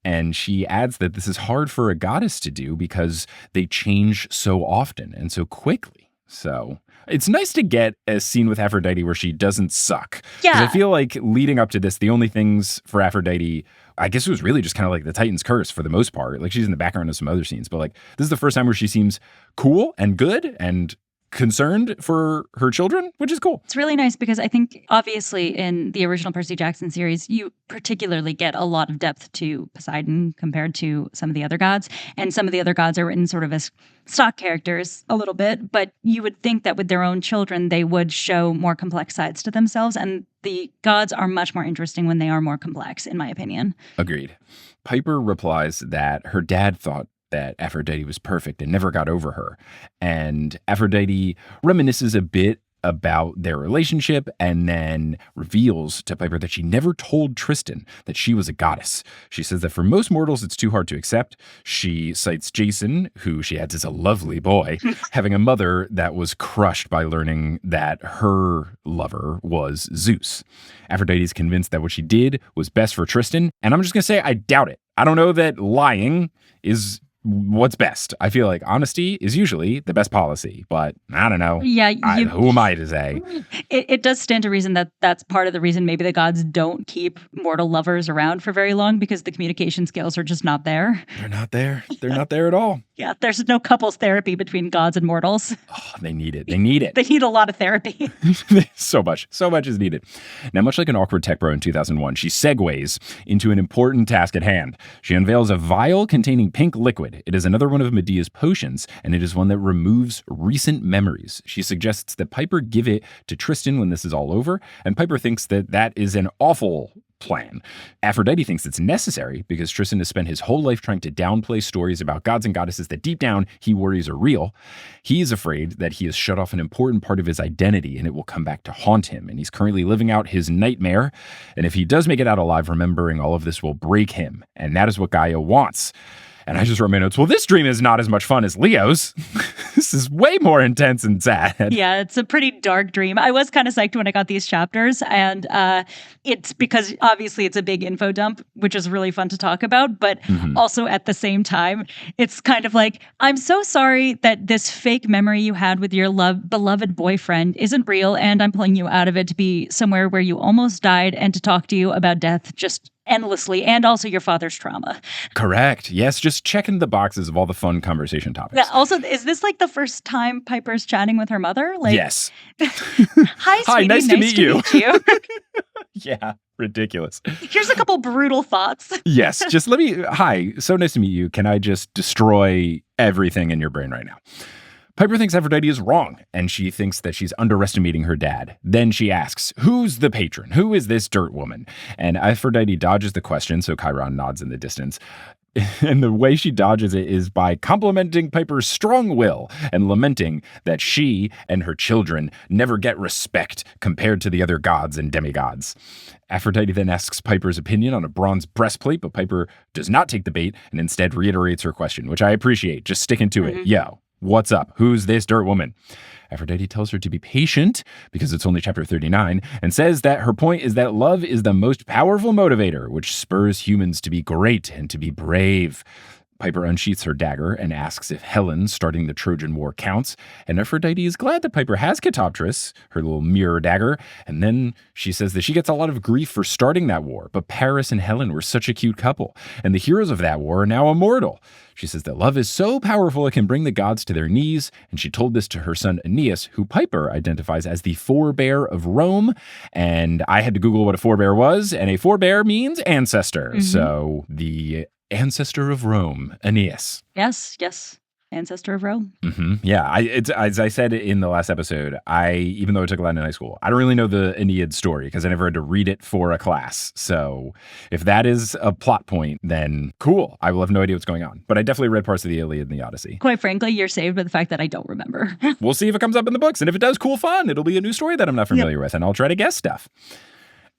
[SPEAKER 1] And she adds that this is hard for a goddess to do because they change so often and so quickly. So it's nice to get a scene with Aphrodite where she doesn't suck.
[SPEAKER 2] Yeah.
[SPEAKER 1] 'Cause I feel like leading up to this, the only things for Aphrodite, I guess it was really just kind of like the Titan's curse for the most part. Like, she's in the background of some other scenes, but like, this is the first time where she seems cool and good and concerned for her children, which is cool.
[SPEAKER 2] It's really nice because I think obviously in the original Percy Jackson series, you particularly get a lot of depth to Poseidon compared to some of the other gods. And some of the other gods are written sort of as stock characters a little bit, but you would think that with their own children, they would show more complex sides to themselves. And the gods are much more interesting when they are more complex, in my opinion.
[SPEAKER 1] Agreed. Piper replies that her dad thought that Aphrodite was perfect and never got over her. And Aphrodite reminisces a bit about their relationship and then reveals to Piper that she never told Tristan that she was a goddess. She says that for most mortals, it's too hard to accept. She cites Jason, who she adds is a lovely boy, having a mother that was crushed by learning that her lover was Zeus. Aphrodite is convinced that what she did was best for Tristan. And I'm just going to say, I doubt it. I don't know that lying is what's best. I feel like honesty is usually the best policy, but I don't know.
[SPEAKER 2] Yeah,
[SPEAKER 1] who am I to say?
[SPEAKER 2] It does stand to reason that that's part of the reason maybe the gods don't keep mortal lovers around for very long, because the communication skills are just not there.
[SPEAKER 1] They're not there. They're not there at all.
[SPEAKER 2] Yeah, there's no couples therapy between gods and mortals.
[SPEAKER 1] Oh, they need it. They need it.
[SPEAKER 2] They need a lot of therapy.
[SPEAKER 1] So much is needed. Now, much like an awkward tech bro in 2001, she segues into an important task at hand. She unveils a vial containing pink liquid. It is another one of Medea's potions, and it is one that removes recent memories. She suggests that Piper give it to Tristan when this is all over, and Piper thinks that that is an awful plan. Aphrodite thinks it's necessary because Tristan has spent his whole life trying to downplay stories about gods and goddesses that deep down he worries are real. He is afraid that he has shut off an important part of his identity and it will come back to haunt him. And he's currently living out his nightmare. And if he does make it out alive, remembering all of this will break him. And that is what Gaia wants. And I just wrote my notes, well, this dream is not as much fun as Leo's. This is way more intense and sad.
[SPEAKER 2] Yeah, it's a pretty dark dream. I was kind of psyched when I got these chapters, and it's because obviously it's a big info dump, which is really fun to talk about, but also at the same time, it's kind of like, I'm so sorry that this fake memory you had with your beloved boyfriend isn't real, and I'm pulling you out of it to be somewhere where you almost died and to talk to you about death just endlessly, and also your father's trauma.
[SPEAKER 1] Correct. Yes, just checking the boxes of all the fun conversation topics.
[SPEAKER 2] Yeah, also, is this like the first time Piper's chatting with her mother? Like,
[SPEAKER 1] yes.
[SPEAKER 2] Hi, sweetie.
[SPEAKER 1] Nice to meet you.
[SPEAKER 2] you.
[SPEAKER 1] Yeah, ridiculous.
[SPEAKER 2] Here's a couple brutal thoughts.
[SPEAKER 1] Yes, just hi, so nice to meet you. Can I just destroy everything in your brain right now? Piper thinks Aphrodite is wrong, and she thinks that she's underestimating her dad. Then she asks, who's the patron? Who is this dirt woman? And Aphrodite dodges the question, so Chiron nods in the distance. And the way she dodges it is by complimenting Piper's strong will and lamenting that she and her children never get respect compared to the other gods and demigods. Aphrodite then asks Piper's opinion on a bronze breastplate, but Piper does not take the bait and instead reiterates her question, which I appreciate. Just sticking to it. Yo. What's up? Who's this dirt woman? Aphrodite tells her to be patient because it's only chapter 39 and says that her point is that love is the most powerful motivator, which spurs humans to be great and to be brave. Piper unsheaths her dagger and asks if Helen starting the Trojan War counts, and Aphrodite is glad that Piper has Catoptris, her little mirror dagger, and then she says that she gets a lot of grief for starting that war, but Paris and Helen were such a cute couple, and the heroes of that war are now immortal. She says that love is so powerful it can bring the gods to their knees, and she told this to her son Aeneas, who Piper identifies as the forebear of Rome, and I had to Google what a forebear was, and a forebear means ancestor, so the ancestor of Rome, Aeneas.
[SPEAKER 2] Yes. Ancestor of Rome.
[SPEAKER 1] Yeah, it's as I said in the last episode, even though I took Latin in high school, I don't really know the Aeneid story because I never had to read it for a class. So if that is a plot point, then cool. I will have no idea what's going on. But I definitely read parts of the Iliad and the Odyssey.
[SPEAKER 2] Quite frankly, you're saved by the fact that I don't remember.
[SPEAKER 1] We'll see if it comes up in the books. And if it does, cool, fun. It'll be a new story that I'm not familiar with, and I'll try to guess stuff.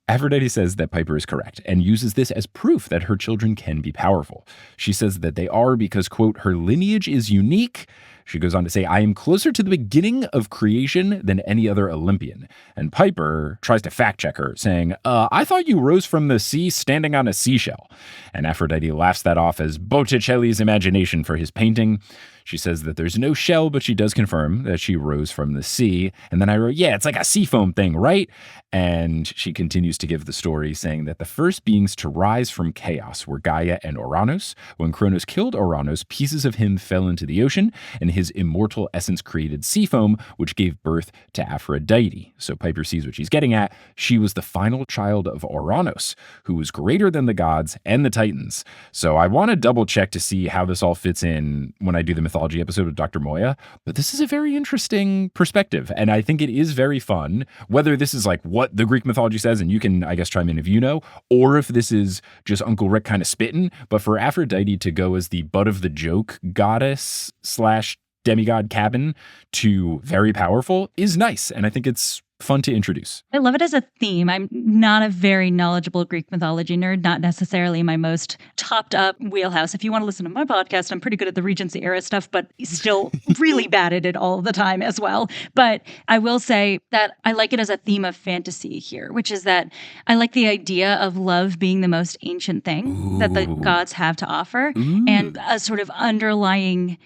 [SPEAKER 1] Aphrodite says that Piper is correct and uses this as proof that her children can be powerful. She says that they are because, quote, her lineage is unique. She goes on to say, I am closer to the beginning of creation than any other Olympian. And Piper tries to fact check her, saying, I thought you rose from the sea standing on a seashell. And Aphrodite laughs that off as Botticelli's imagination for his painting. She says that there's no shell, but she does confirm that she rose from the sea. And then I wrote, yeah, it's like a sea foam thing, right? And she continues to give the story, saying that the first beings to rise from chaos were Gaia and Ouranos. When Kronos killed Ouranos, pieces of him fell into the ocean, and his immortal essence created sea foam, which gave birth to Aphrodite. So Piper sees what she's getting at. She was the final child of Ouranos, who was greater than the gods and the Titans. So I want to double check to see how this all fits in when I do the mythology episode with Dr. Moya. But this is a very interesting perspective, and I think it is very fun, whether this is like what the Greek mythology says, and you can, I guess, chime in if you know, or if this is just Uncle Rick kind of spitting. But for Aphrodite to go as the butt of the joke goddess / demigod cabin to very powerful is nice, and I think it's fun to introduce.
[SPEAKER 2] I love it as a theme. I'm not a very knowledgeable Greek mythology nerd, not necessarily my most topped up wheelhouse. If you want to listen to my podcast, I'm pretty good at the Regency era stuff, but still really bad at it all the time as well. But I will say that I like it as a theme of fantasy here, which is that I like the idea of love being the most ancient thing that the gods have to offer, and a sort of underlying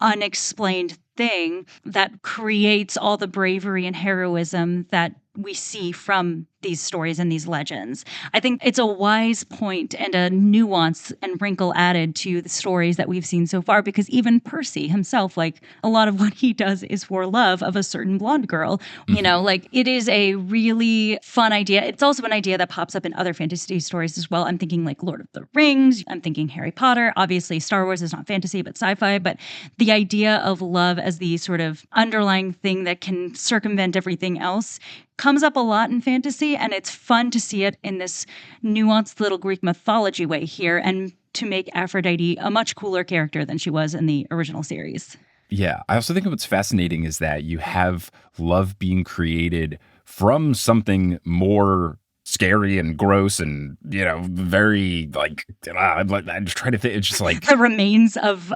[SPEAKER 2] unexplained thing that creates all the bravery and heroism that we see from these stories and these legends. I think it's a wise point and a nuance and wrinkle added to the stories that we've seen so far, because even Percy himself, like, a lot of what he does is for love of a certain blonde girl. You know, like, it is a really fun idea. It's also an idea that pops up in other fantasy stories as well. I'm thinking like Lord of the Rings. I'm thinking Harry Potter. Obviously, Star Wars is not fantasy, but sci-fi. But the idea of love as the sort of underlying thing that can circumvent everything else comes up a lot in fantasy, and it's fun to see it in this nuanced little Greek mythology way here, and to make Aphrodite a much cooler character than she was in the original series.
[SPEAKER 1] Yeah, I also think what's fascinating is that you have love being created from something more scary and gross and, you know, very like, I'm just trying to think. It's just like
[SPEAKER 2] the remains of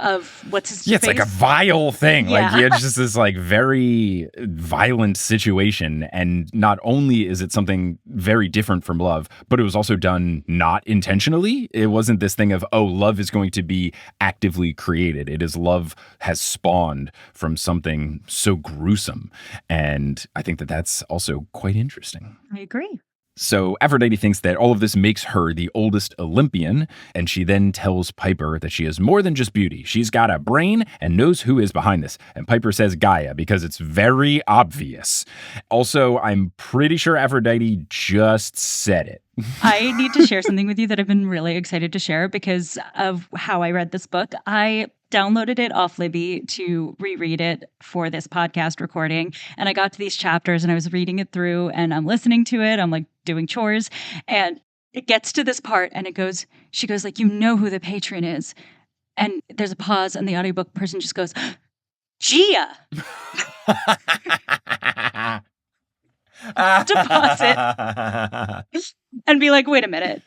[SPEAKER 2] what's his face?
[SPEAKER 1] Yeah, it's like a vile thing.
[SPEAKER 2] Yeah.
[SPEAKER 1] Like, it's just this like very violent situation. And not only is it something very different from love, but it was also done not intentionally. It wasn't this thing of, oh, love is going to be actively created. It is love has spawned from something so gruesome. And I think that that's also quite interesting.
[SPEAKER 2] I agree.
[SPEAKER 1] So Aphrodite thinks that all of this makes her the oldest Olympian, and she then tells Piper that she is more than just beauty. She's got a brain and knows who is behind this. And Piper says Gaia because it's very obvious. Also, I'm pretty sure Aphrodite just said it.
[SPEAKER 2] I need to share something with you that I've been really excited to share because of how I read this book. I downloaded it off Libby to reread it for this podcast recording. And I got to these chapters and I was reading it through and I'm listening to it. I'm like doing chores and it gets to this part and she goes like, you know who the patron is. And there's a pause and the audiobook person just goes, Gia. To pause it and be like, wait a minute.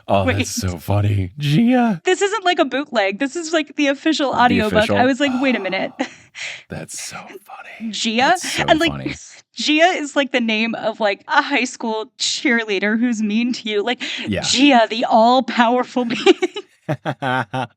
[SPEAKER 1] Oh, wait. That's so funny. Gia.
[SPEAKER 2] This isn't like a bootleg. This is like the official audiobook. I was like, wait a minute.
[SPEAKER 1] That's so funny.
[SPEAKER 2] Gia?
[SPEAKER 1] That's so
[SPEAKER 2] and like
[SPEAKER 1] funny.
[SPEAKER 2] Gia is like the name of like a high school cheerleader who's mean to you. Like Gia, the all-powerful being.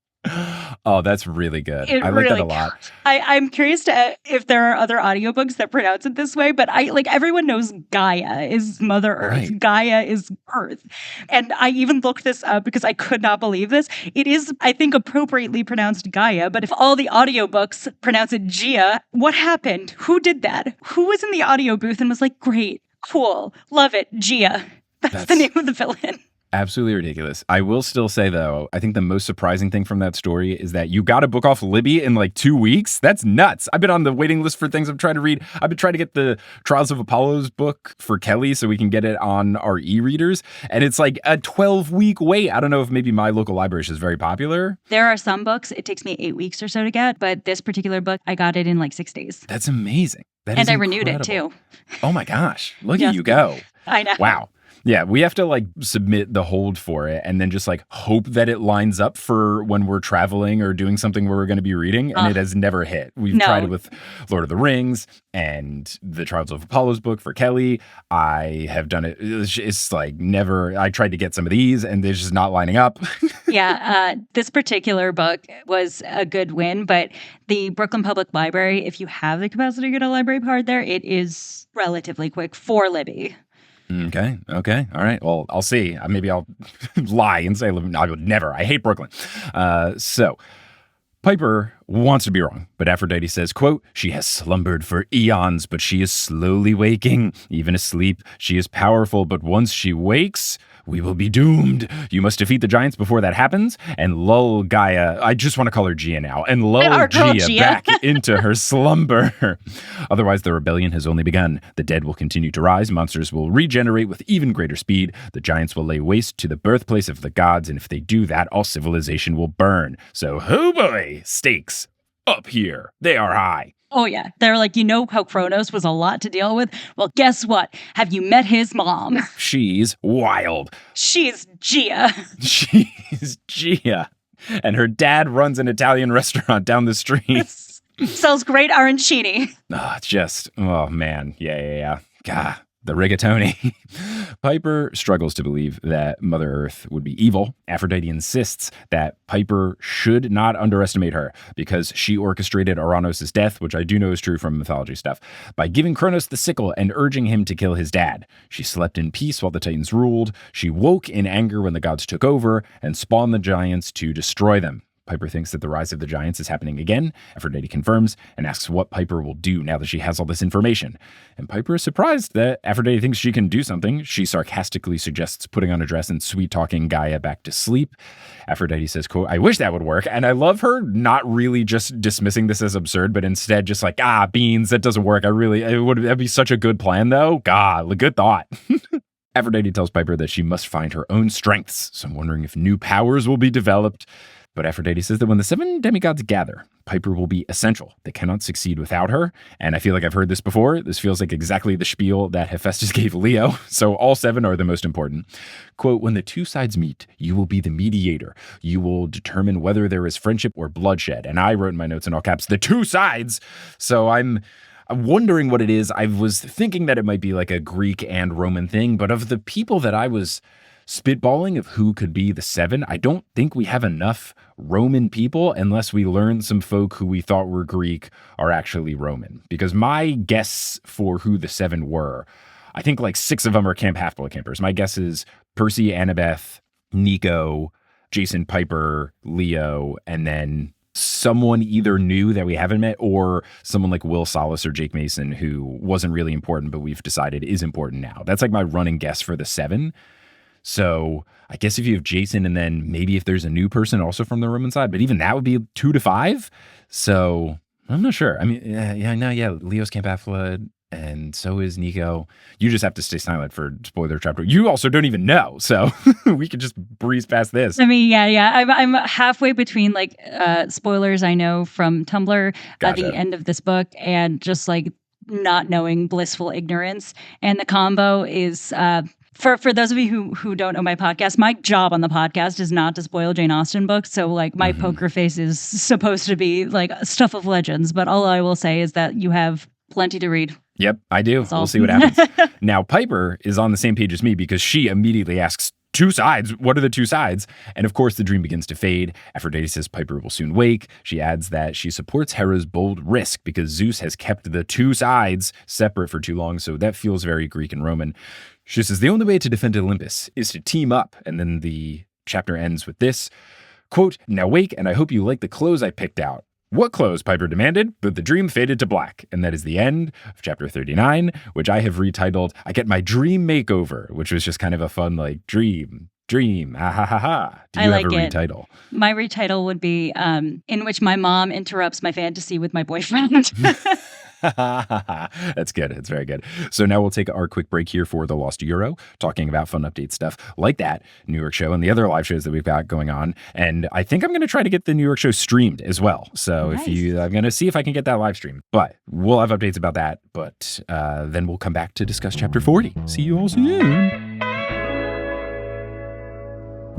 [SPEAKER 1] Oh, that's really good. I like that a lot.
[SPEAKER 2] I'm curious to if there are other audiobooks that pronounce it this way, but I like everyone knows Gaia is Mother Earth. Right. Gaia is Earth. And I even looked this up because I could not believe this. It is, I think, appropriately pronounced Gaia, but if all the audiobooks pronounce it Gia, what happened? Who did that? Who was in the audio booth and was like, great, cool, love it, Gia. That's the name of the villain.
[SPEAKER 1] Absolutely ridiculous. I will still say, though, I think the most surprising thing from that story is that you got a book off Libby in like 2 weeks. That's nuts. I've been on the waiting list for things I'm trying to read. I've been trying to get the Trials of Apollo's book for Kelly so we can get it on our e-readers. And it's like a 12-week wait. I don't know if maybe my local library is just very popular.
[SPEAKER 2] There are some books it takes me 8 weeks or so to get, but this particular book, I got it in like 6 days.
[SPEAKER 1] That's amazing.
[SPEAKER 2] And I renewed it too.
[SPEAKER 1] Oh my gosh. Look at you go.
[SPEAKER 2] I know.
[SPEAKER 1] Wow. Yeah, we have to like submit the hold for it and then just like hope that it lines up for when we're traveling or doing something where we're going to be reading. And it has never hit. We've tried it with Lord of the Rings and the Trials of Apollo's book for Kelly. I have done it. It's like never. I tried to get some of these and they're just not lining up.
[SPEAKER 2] This particular book was a good win, but the Brooklyn Public Library, if you have the capacity to get a library card there, it is relatively quick for Libby.
[SPEAKER 1] Okay. All right. Well, I'll see. Maybe I'll lie and say I would never. I hate Brooklyn. So Piper wants to be wrong, but Aphrodite says, quote, she has slumbered for eons, but she is slowly waking. Even asleep, she is powerful, but once she wakes, we will be doomed. You must defeat the giants before that happens and lull Gaia, I just want to call her Gia now, and lull Gia back into her slumber. Otherwise, the rebellion has only begun. The dead will continue to rise. Monsters will regenerate with even greater speed. The giants will lay waste to the birthplace of the gods, and if they do that, all civilization will burn. So, oh boy, stakes up here. They are high.
[SPEAKER 2] Oh, yeah. They're like, how Kronos was a lot to deal with? Well, guess what? Have you met his mom?
[SPEAKER 1] She's wild.
[SPEAKER 2] She's Gia.
[SPEAKER 1] She's Gia. And her dad runs an Italian restaurant down the street.
[SPEAKER 2] Sells great arancini.
[SPEAKER 1] Oh, man. Yeah. God, the rigatoni. Piper struggles to believe that Mother Earth would be evil. Aphrodite insists that Piper should not underestimate her because she orchestrated Ouranos' death, which I do know is true from mythology stuff, by giving Kronos the sickle and urging him to kill his dad. She slept in peace while the Titans ruled. She woke in anger when the gods took over and spawned the giants to destroy them. Piper thinks that the rise of the giants is happening again. Aphrodite confirms and asks what Piper will do now that she has all this information. And Piper is surprised that Aphrodite thinks she can do something. She sarcastically suggests putting on a dress and sweet-talking Gaia back to sleep. Aphrodite says, quote, I wish that would work. And I love her not really just dismissing this as absurd, but instead just like, beans, that doesn't work. That'd be such a good plan, though. God, good thought. Aphrodite tells Piper that she must find her own strengths. So I'm wondering if new powers will be developed. But Aphrodite says that when the 7 demigods gather, Piper will be essential. They cannot succeed without her. And I feel like I've heard this before. This feels like exactly the spiel that Hephaestus gave Leo. So all 7 are the most important. Quote, when the 2 sides meet, you will be the mediator. You will determine whether there is friendship or bloodshed. And I wrote in my notes in all caps, the 2 sides. So I'm wondering what it is. I was thinking that it might be like a Greek and Roman thing. But of the people that I was spitballing of who could be the 7, I don't think we have enough Roman people unless we learn some folk who we thought were Greek are actually Roman. Because my guess for who the 7 were, I think like 6 of them are Camp Half-Blood Campers. My guess is Percy, Annabeth, Nico, Jason, Piper, Leo, and then someone either new that we haven't met or someone like Will Solace or Jake Mason who wasn't really important but we've decided is important now. That's like my running guess for the 7. So I guess if you have Jason and then maybe if there's a new person also from the Roman side, but even that would be 2 to 5. So I'm not sure. I mean, Leo's Camp Half-Blood and so is Nico. You just have to stay silent for spoiler chapter. You also don't even know. So we could just breeze past this.
[SPEAKER 2] I mean, I'm halfway between like spoilers I know from Tumblr at the end of this book and just like not knowing blissful ignorance. And the combo is... For those of you who don't know my podcast, my job on the podcast is not to spoil Jane Austen books. So like my poker face is supposed to be like stuff of legends. But all I will say is that you have plenty to read.
[SPEAKER 1] Yep, I do. We'll see what happens. Now, Piper is on the same page as me because she immediately asks 2 sides. What are the 2 sides? And of course, the dream begins to fade. Aphrodite says Piper will soon wake. She adds that she supports Hera's bold risk because Zeus has kept the 2 sides separate for too long. So that feels very Greek and Roman. She says the only way to defend Olympus is to team up. And then the chapter ends with this, quote, now wake and I hope you like the clothes I picked out. What clothes? Piper demanded, but the dream faded to black. And that is the end of chapter 39, which I have retitled, I Get My Dream Makeover, which was just kind of a fun, like, dream, ha ha ha ha. Do you have a retitle?
[SPEAKER 2] My retitle would be in which my mom interrupts my fantasy with my boyfriend.
[SPEAKER 1] That's good. It's very good. So now we'll take our quick break here for the Lost Euro, talking about fun update stuff like that New York show and the other live shows that we've got going on. And I think I'm going to try to get the New York show streamed as well. So nice. I'm going to see if I can get that live stream, but we'll have updates about that. But then we'll come back to discuss chapter 40. See you all soon.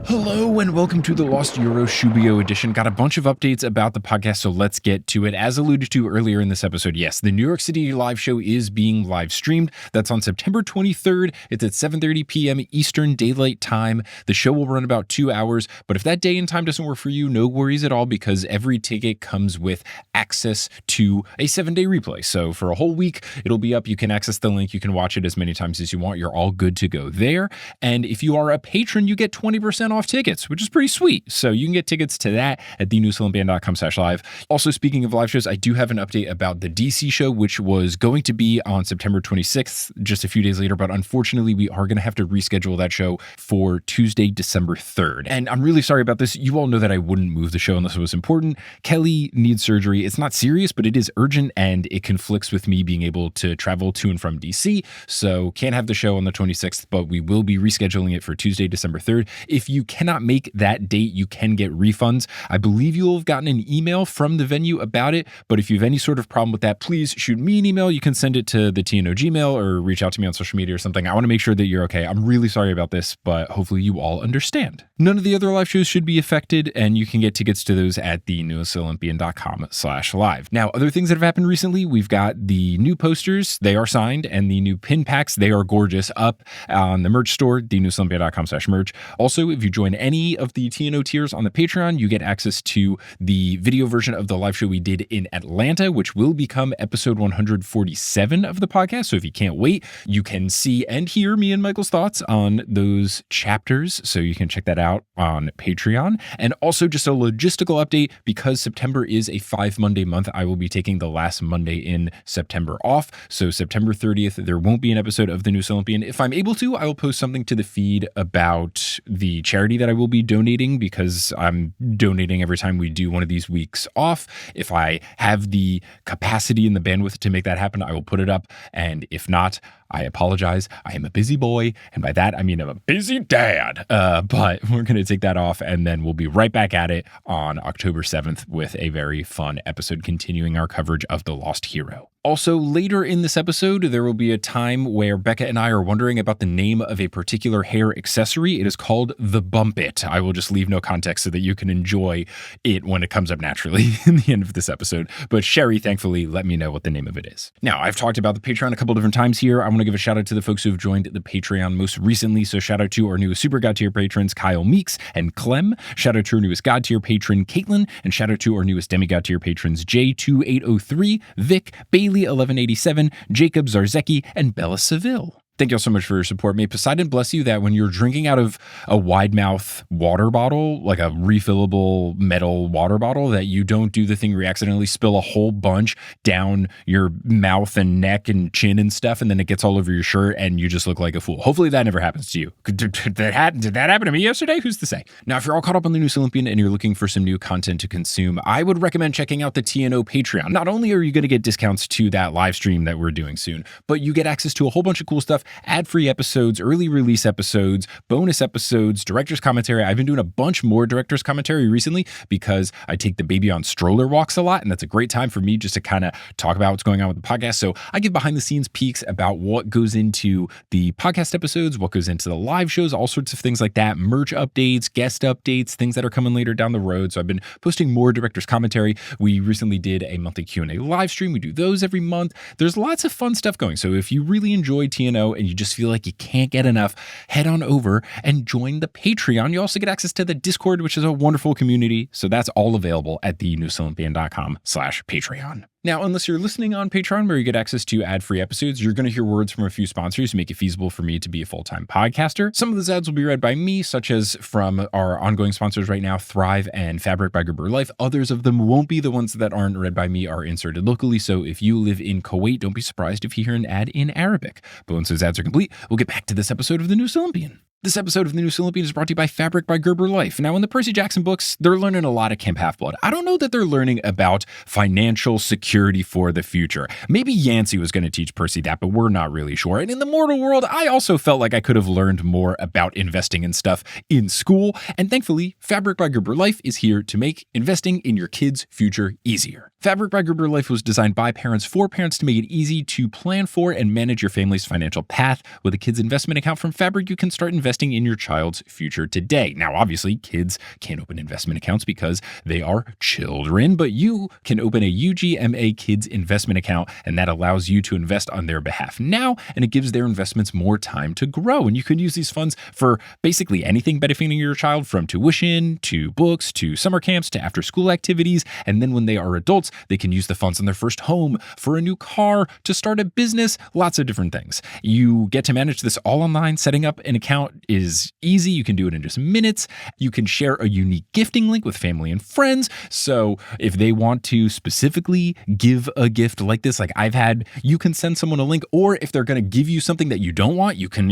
[SPEAKER 1] Hello and welcome to the Lost Euro Shubio edition. Got a bunch of updates about the podcast, so let's get to it. As alluded to earlier in this episode, yes, the New York City live show is being live streamed. That's on September 23rd. It's at 7:30 p.m. Eastern Daylight Time. The show will run about 2 hours, but if that day and time doesn't work for you, no worries at all, because every ticket comes with access to a 7-day replay. So for a whole week, it'll be up. You can access the link. You can watch it as many times as you want. You're all good to go there. And if you are a patron, you get 20% off tickets, which is pretty sweet. So you can get tickets to that at thenewsolympian.com/live. Also, speaking of live shows, I do have an update about the DC show, which was going to be on September 26th, just a few days later, but unfortunately we are going to have to reschedule that show for Tuesday, December 3rd. And I'm really sorry about this. You all know that I wouldn't move the show unless it was important. Kelly needs surgery. It's not serious, but it is urgent, and it conflicts with me being able to travel to and from DC. So can't have the show on the 26th, but we will be rescheduling it for Tuesday, December 3rd. If you cannot make that date, you can get refunds. I believe you'll have gotten an email from the venue about it, but if you have any sort of problem with that, please shoot me an email. You can send it to the TNO Gmail or reach out to me on social media or something. I want to make sure that you're okay. I'm really sorry about this, but hopefully you all understand. None of the other live shows should be affected, and you can get tickets to those at thenewsolympian.com/live. Now, other things that have happened recently, we've got the new posters. They are signed, and the new pin packs. They are gorgeous, up on the merch store, thenewsolympian.com/merch. Also, if you join any of the TNO tiers on the Patreon, you get access to the video version of the live show we did in Atlanta, which will become episode 147 of the podcast. So if you can't wait, you can see and hear me and Michael's thoughts on those chapters. So you can check that out on Patreon. And also, just a logistical update, because September is a 5-Monday month, I will be taking the last Monday in September off. So September 30th, there won't be an episode of The New Olympian. If I'm able to, I will post something to the feed about the charity that I will be donating, because I'm donating every time we do one of these weeks off. If I have the capacity and the bandwidth to make that happen, I will put it up. And if not, I apologize. I am a busy boy, and by that I mean I'm a busy dad. But we're going to take that off, and then we'll be right back at it on October 7th with a very fun episode continuing our coverage of The Lost Hero. Also, later in this episode, there will be a time where Becca and I are wondering about the name of a particular hair accessory. It is called the Bump It. I will just leave no context so that you can enjoy it when it comes up naturally in the end of this episode. But Sherry, thankfully, let me know what the name of it is. Now, I've talked about the Patreon a couple different times here. I want to give a shout out to the folks who have joined the Patreon most recently. So shout out to our newest Super God tier patrons, Kyle Meeks and Clem. Shout out to our newest God tier patron, Caitlin. And shout out to our newest Demigod tier patrons, J2803, Vic, Bailey 1187, Jacob Zarzecki, and Bella Seville. Thank you all so much for your support. May Poseidon bless you that when you're drinking out of a wide mouth water bottle, like a refillable metal water bottle, that you don't do the thing where you accidentally spill a whole bunch down your mouth and neck and chin and stuff, and then it gets all over your shirt and you just look like a fool. Hopefully that never happens to you. Did that happen to me yesterday? Who's to say? Now, if you're all caught up on the New Olympian and you're looking for some new content to consume, I would recommend checking out the TNO Patreon. Not only are you going to get discounts to that live stream that we're doing soon, but you get access to a whole bunch of cool stuff, ad-free episodes, early release episodes, bonus episodes, director's commentary. I've been doing a bunch more director's commentary recently because I take the baby on stroller walks a lot, and that's a great time for me just to kind of talk about what's going on with the podcast. So I give behind the scenes peeks about what goes into the podcast episodes, what goes into the live shows, all sorts of things like that, merch updates, guest updates, things that are coming later down the road. So I've been posting more director's commentary. We recently did a monthly Q&A live stream. We do those every month. There's lots of fun stuff going. So if you really enjoy TNO and you just feel like you can't get enough, head on over and join the Patreon. You also get access to the Discord, which is a wonderful community. So that's all available at thenewsolympian.com/Patreon. Now, unless you're listening on Patreon, where you get access to ad-free episodes, you're going to hear words from a few sponsors who make it feasible for me to be a full-time podcaster. Some of those ads will be read by me, such as from our ongoing sponsors right now, Thrive and Fabric by Gilbert Life. Others of them won't be. The ones that aren't read by me are inserted locally. So if you live in Kuwait, don't be surprised if you hear an ad in Arabic. But once those ads are complete, we'll get back to this episode of The New Olympian. This episode of The New Olympian is brought to you by Fabric by Gilbert Life. Now, in the Percy Jackson books, they're learning a lot at Camp Half-Blood. I don't know that they're learning about financial security for the future. Maybe Yancey was going to teach Percy that, but we're not really sure. And in the mortal world, I also felt like I could have learned more about investing in stuff in school. And thankfully, Fabric by Gilbert Life is here to make investing in your kids' future easier. Fabric by Gilbert Life was designed by parents for parents to make it easy to plan for and manage your family's financial path. With a kid's investment account from Fabric, you can start investing investing in your child's future today. Now, obviously, kids can't open investment accounts because they are children, but you can open a UGMA Kids Investment Account, and that allows you to invest on their behalf now, and it gives their investments more time to grow. And you can use these funds for basically anything benefiting your child, from tuition to books to summer camps to after-school activities. And then when they are adults, they can use the funds on their first home, for a new car, to start a business, lots of different things. You get to manage this all online. Setting up an account is easy. You can do it in just minutes. You can share a unique gifting link with family and friends. So if they want to specifically give a gift like this, like I've had, you can send someone a link, or if they're going to give you something that you don't want, you can,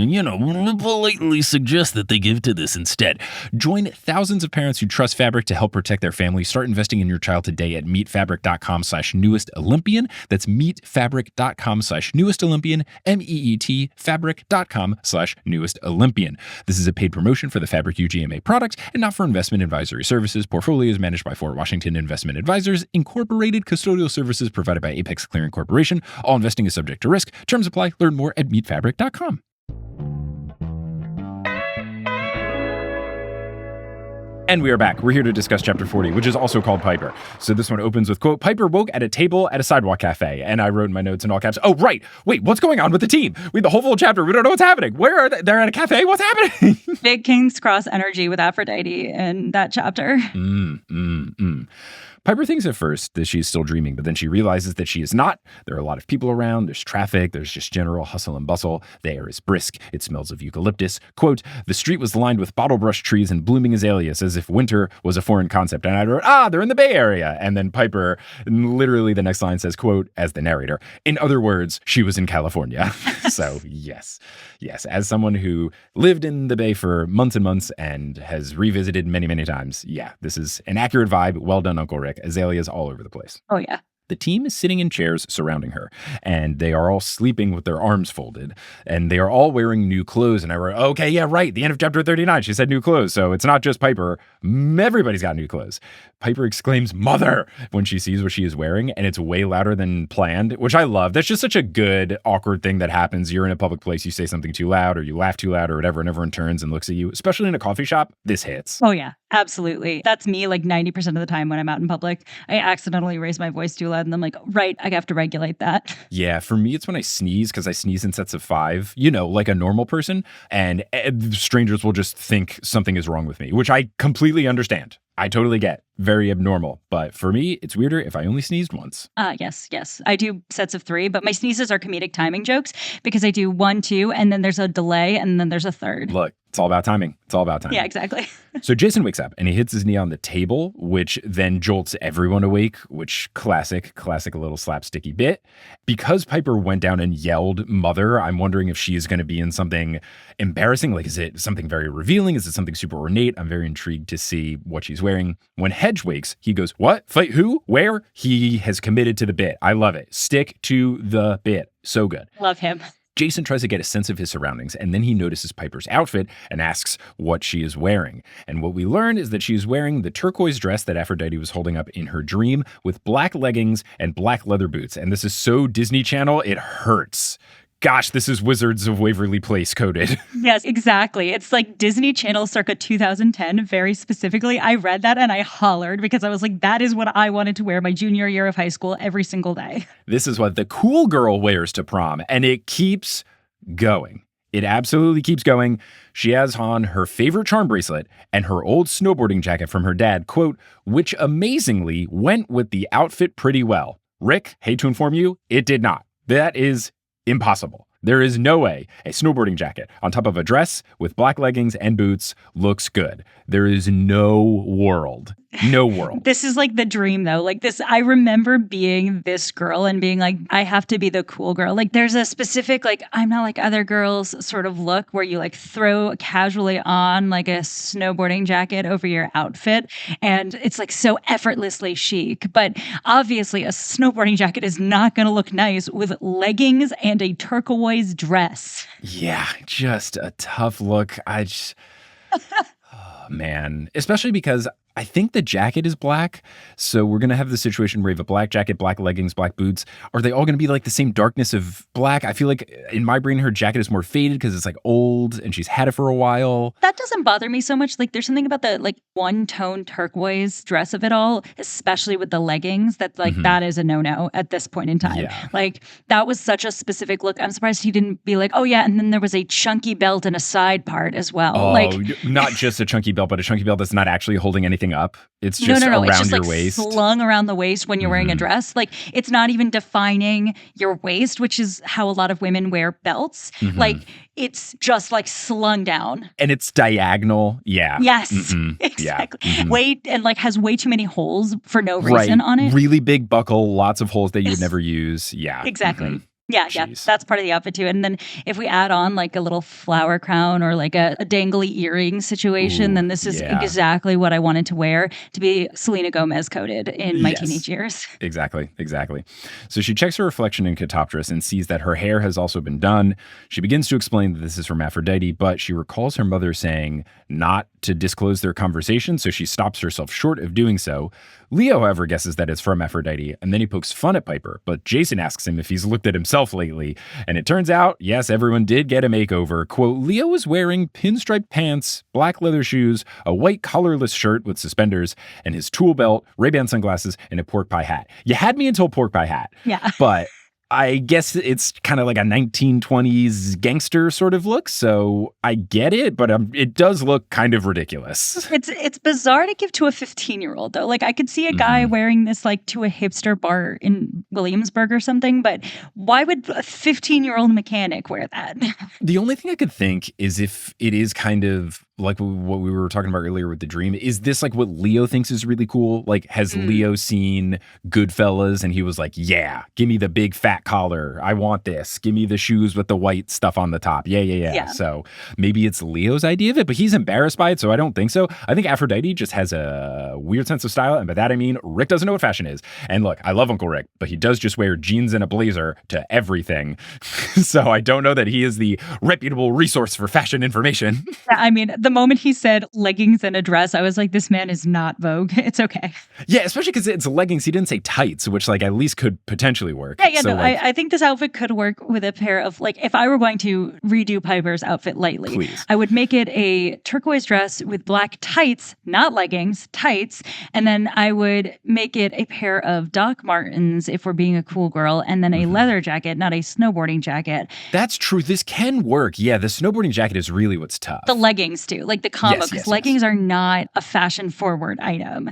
[SPEAKER 1] politely suggest that they give to this instead. Join thousands of parents who trust Fabric to help protect their family. Start investing in your child today at meetfabric.com/newest Olympian. That's meetfabric.com/newest Olympian, MEET fabric.com/newest Olympian. This is a paid promotion for the Fabric UGMA product and not for investment advisory services. Portfolios managed by Fort Washington Investment Advisors, Incorporated. Custodial services provided by Apex Clearing Corporation. All investing is subject to risk. Terms apply. Learn more at meetfabric.com. And we are back. We're here to discuss chapter 40, which is also called Piper. So this one opens with, quote, Piper woke at a table at a sidewalk cafe. And I wrote in my notes in all caps, oh, right. Wait, what's going on with the team? The whole full chapter, we don't know what's happening. Where are they? They're at a cafe. What's happening?
[SPEAKER 2] Big King's Cross energy with Aphrodite in that chapter.
[SPEAKER 1] Piper thinks at first that she's still dreaming, but then she realizes that she is not. There are a lot of people around. There's traffic. There's just general hustle and bustle. The air is brisk. It smells of eucalyptus. Quote, the street was lined with bottle brush trees and blooming azaleas as if winter was a foreign concept. And I wrote, they're in the Bay Area. And then Piper, literally the next line says, quote, as the narrator, in other words, she was in California. So yes, as someone who lived in the Bay for months and months and has revisited many, many times, this is an accurate vibe. Well done, Uncle Rick. Azaleas all over the place.
[SPEAKER 2] Oh, yeah.
[SPEAKER 1] The team is sitting in chairs surrounding her, and they are all sleeping with their arms folded, and they are all wearing new clothes. And I wrote, okay, yeah, right. The end of chapter 39, she said new clothes. So it's not just Piper. Everybody's got new clothes. Piper exclaims, mother, when she sees what she is wearing, and it's way louder than planned, which I love. That's just such a good, awkward thing that happens. You're in a public place, you say something too loud, or you laugh too loud, or whatever, and everyone turns and looks at you, especially in a coffee shop. This hits.
[SPEAKER 2] Oh, yeah, absolutely. That's me like 90% of the time when I'm out in public. I accidentally raise my voice too loud, and I'm like, right, I have to regulate that.
[SPEAKER 1] Yeah, for me, it's when I sneeze, because I sneeze in sets of 5, like a normal person, and strangers will just think something is wrong with me, which I completely understand. I totally get. Very abnormal. But for me, it's weirder if I only sneezed once.
[SPEAKER 2] Yes. I do sets of 3, but my sneezes are comedic timing jokes because I do 1, 2, and then there's a delay, and then there's a third.
[SPEAKER 1] Look, it's all about timing.
[SPEAKER 2] Yeah, exactly.
[SPEAKER 1] So Jason wakes up and he hits his knee on the table, which then jolts everyone awake, which classic little slapsticky bit. Because Piper went down and yelled mother, I'm wondering if she is going to be in something embarrassing. Like, is it something very revealing? Is it something super ornate? I'm very intrigued to see what she's wearing. When Hedge wakes, he goes, what? Fight who? Where? He has committed to the bit. I love it. Stick to the bit. So good.
[SPEAKER 2] Love him.
[SPEAKER 1] Jason tries to get a sense of his surroundings, and then he notices Piper's outfit and asks what she is wearing. And what we learn is that she is wearing the turquoise dress that Aphrodite was holding up in her dream with black leggings and black leather boots. And this is so Disney Channel, it hurts. Gosh, this is Wizards of Waverly Place coded.
[SPEAKER 2] Yes, exactly. It's like Disney Channel circa 2010, very specifically. I read that and I hollered because I was like, that is what I wanted to wear my junior year of high school every single day.
[SPEAKER 1] This is what the cool girl wears to prom, and it keeps going. It absolutely keeps going. She has on her favorite charm bracelet and her old snowboarding jacket from her dad, quote, which amazingly went with the outfit pretty well. Rick, hate to inform you, it did not. That is impossible. There is no way a snowboarding jacket on top of a dress with black leggings and boots looks good. There is no world.
[SPEAKER 2] This is like the dream though. Like this, I remember being this girl and being like, I have to be the cool girl. Like there's a specific, like, I'm not like other girls sort of look where you like throw casually on like a snowboarding jacket over your outfit. And it's like so effortlessly chic. But obviously a snowboarding jacket is not going to look nice with leggings and a turquoise dress.
[SPEAKER 1] Yeah, just a tough look. Oh, man, especially because I think the jacket is black. So we're going to have the situation where you have a black jacket, black leggings, black boots. Are they all going to be like the same darkness of black? I feel like in my brain, her jacket is more faded because it's like old and she's had it for a while.
[SPEAKER 2] That doesn't bother me so much. Like there's something about the like one-tone turquoise dress of it all, especially with the leggings, that like that is a no-no at this point in time.
[SPEAKER 1] Yeah.
[SPEAKER 2] Like that was such a specific look. I'm surprised he didn't be like, oh yeah, and then there was a chunky belt and a side part as well.
[SPEAKER 1] Oh,
[SPEAKER 2] like
[SPEAKER 1] not just a chunky belt, but a chunky belt that's not actually holding anything up. It's just
[SPEAKER 2] no.
[SPEAKER 1] around
[SPEAKER 2] It's just
[SPEAKER 1] your
[SPEAKER 2] like
[SPEAKER 1] waist.
[SPEAKER 2] slung around the waist when you're wearing a dress. Like it's not even defining your waist, which is how a lot of women wear belts. Like it's just like slung down.
[SPEAKER 1] And it's diagonal. Yeah.
[SPEAKER 2] Yes,
[SPEAKER 1] Yeah.
[SPEAKER 2] exactly. Way and like has way too many holes for no reason on it.
[SPEAKER 1] Really big buckle, lots of holes that you would never use. Yeah.
[SPEAKER 2] Exactly. Yeah,
[SPEAKER 1] Jeez.
[SPEAKER 2] that's part of the outfit too. And then if we add on like a little flower crown or like a dangly earring situation, then this is exactly what I wanted to wear to be Selena Gomez coded in my teenage years.
[SPEAKER 1] Exactly. So she checks her reflection in Catoptris and sees that her hair has also been done. She begins to explain that this is from Aphrodite, but she recalls her mother saying not to disclose their conversation, so she stops herself short of doing so. Leo, however, guesses that it's from Aphrodite, and then he pokes fun at Piper, but Jason asks him if he's looked at himself lately, and it turns out, yes, everyone did get a makeover. Quote, Leo was wearing pinstripe pants, black leather shoes, a white collarless shirt with suspenders, and his tool belt, Ray-Ban sunglasses, and a pork pie hat. You had me until pork pie hat.
[SPEAKER 2] Yeah.
[SPEAKER 1] But I guess it's kind of like a 1920s gangster sort of look, so I get it, but it does look kind of ridiculous.
[SPEAKER 2] It's bizarre to give to a 15-year-old though. Like I could see a guy wearing this like to a hipster bar in Williamsburg or something, but why would a 15-year-old mechanic wear that?
[SPEAKER 1] The only thing I could think is if it is kind of like what we were talking about earlier with the dream, is this like what Leo thinks is really cool? Like, has Leo seen Goodfellas and he was like, yeah, give me the big fat collar. I want this. Give me the shoes with the white stuff on the top. Yeah. So maybe it's Leo's idea of it, but he's embarrassed by it, so I don't think so. I think Aphrodite just has a weird sense of style, and by that I mean Rick doesn't know what fashion is. And look, I love Uncle Rick, but he does just wear jeans and a blazer to everything. So I don't know that he is the reputable resource for fashion information.
[SPEAKER 2] I mean, the moment he said leggings and a dress, I was like, this man is not Vogue. It's okay.
[SPEAKER 1] Yeah, especially because it's leggings. He didn't say tights, which like at least could potentially work.
[SPEAKER 2] Yeah, so, I think this outfit could work with a pair of like, if I were going to redo Piper's outfit lightly,
[SPEAKER 1] please.
[SPEAKER 2] I would make it a turquoise dress with black tights, not leggings, tights. And then I would make it a pair of Doc Martens if we're being a cool girl, and then a leather jacket, not a snowboarding jacket.
[SPEAKER 1] That's true. This can work. Yeah, the snowboarding jacket is really what's tough.
[SPEAKER 2] The leggings too, like the combo, because leggings are not a fashion forward item.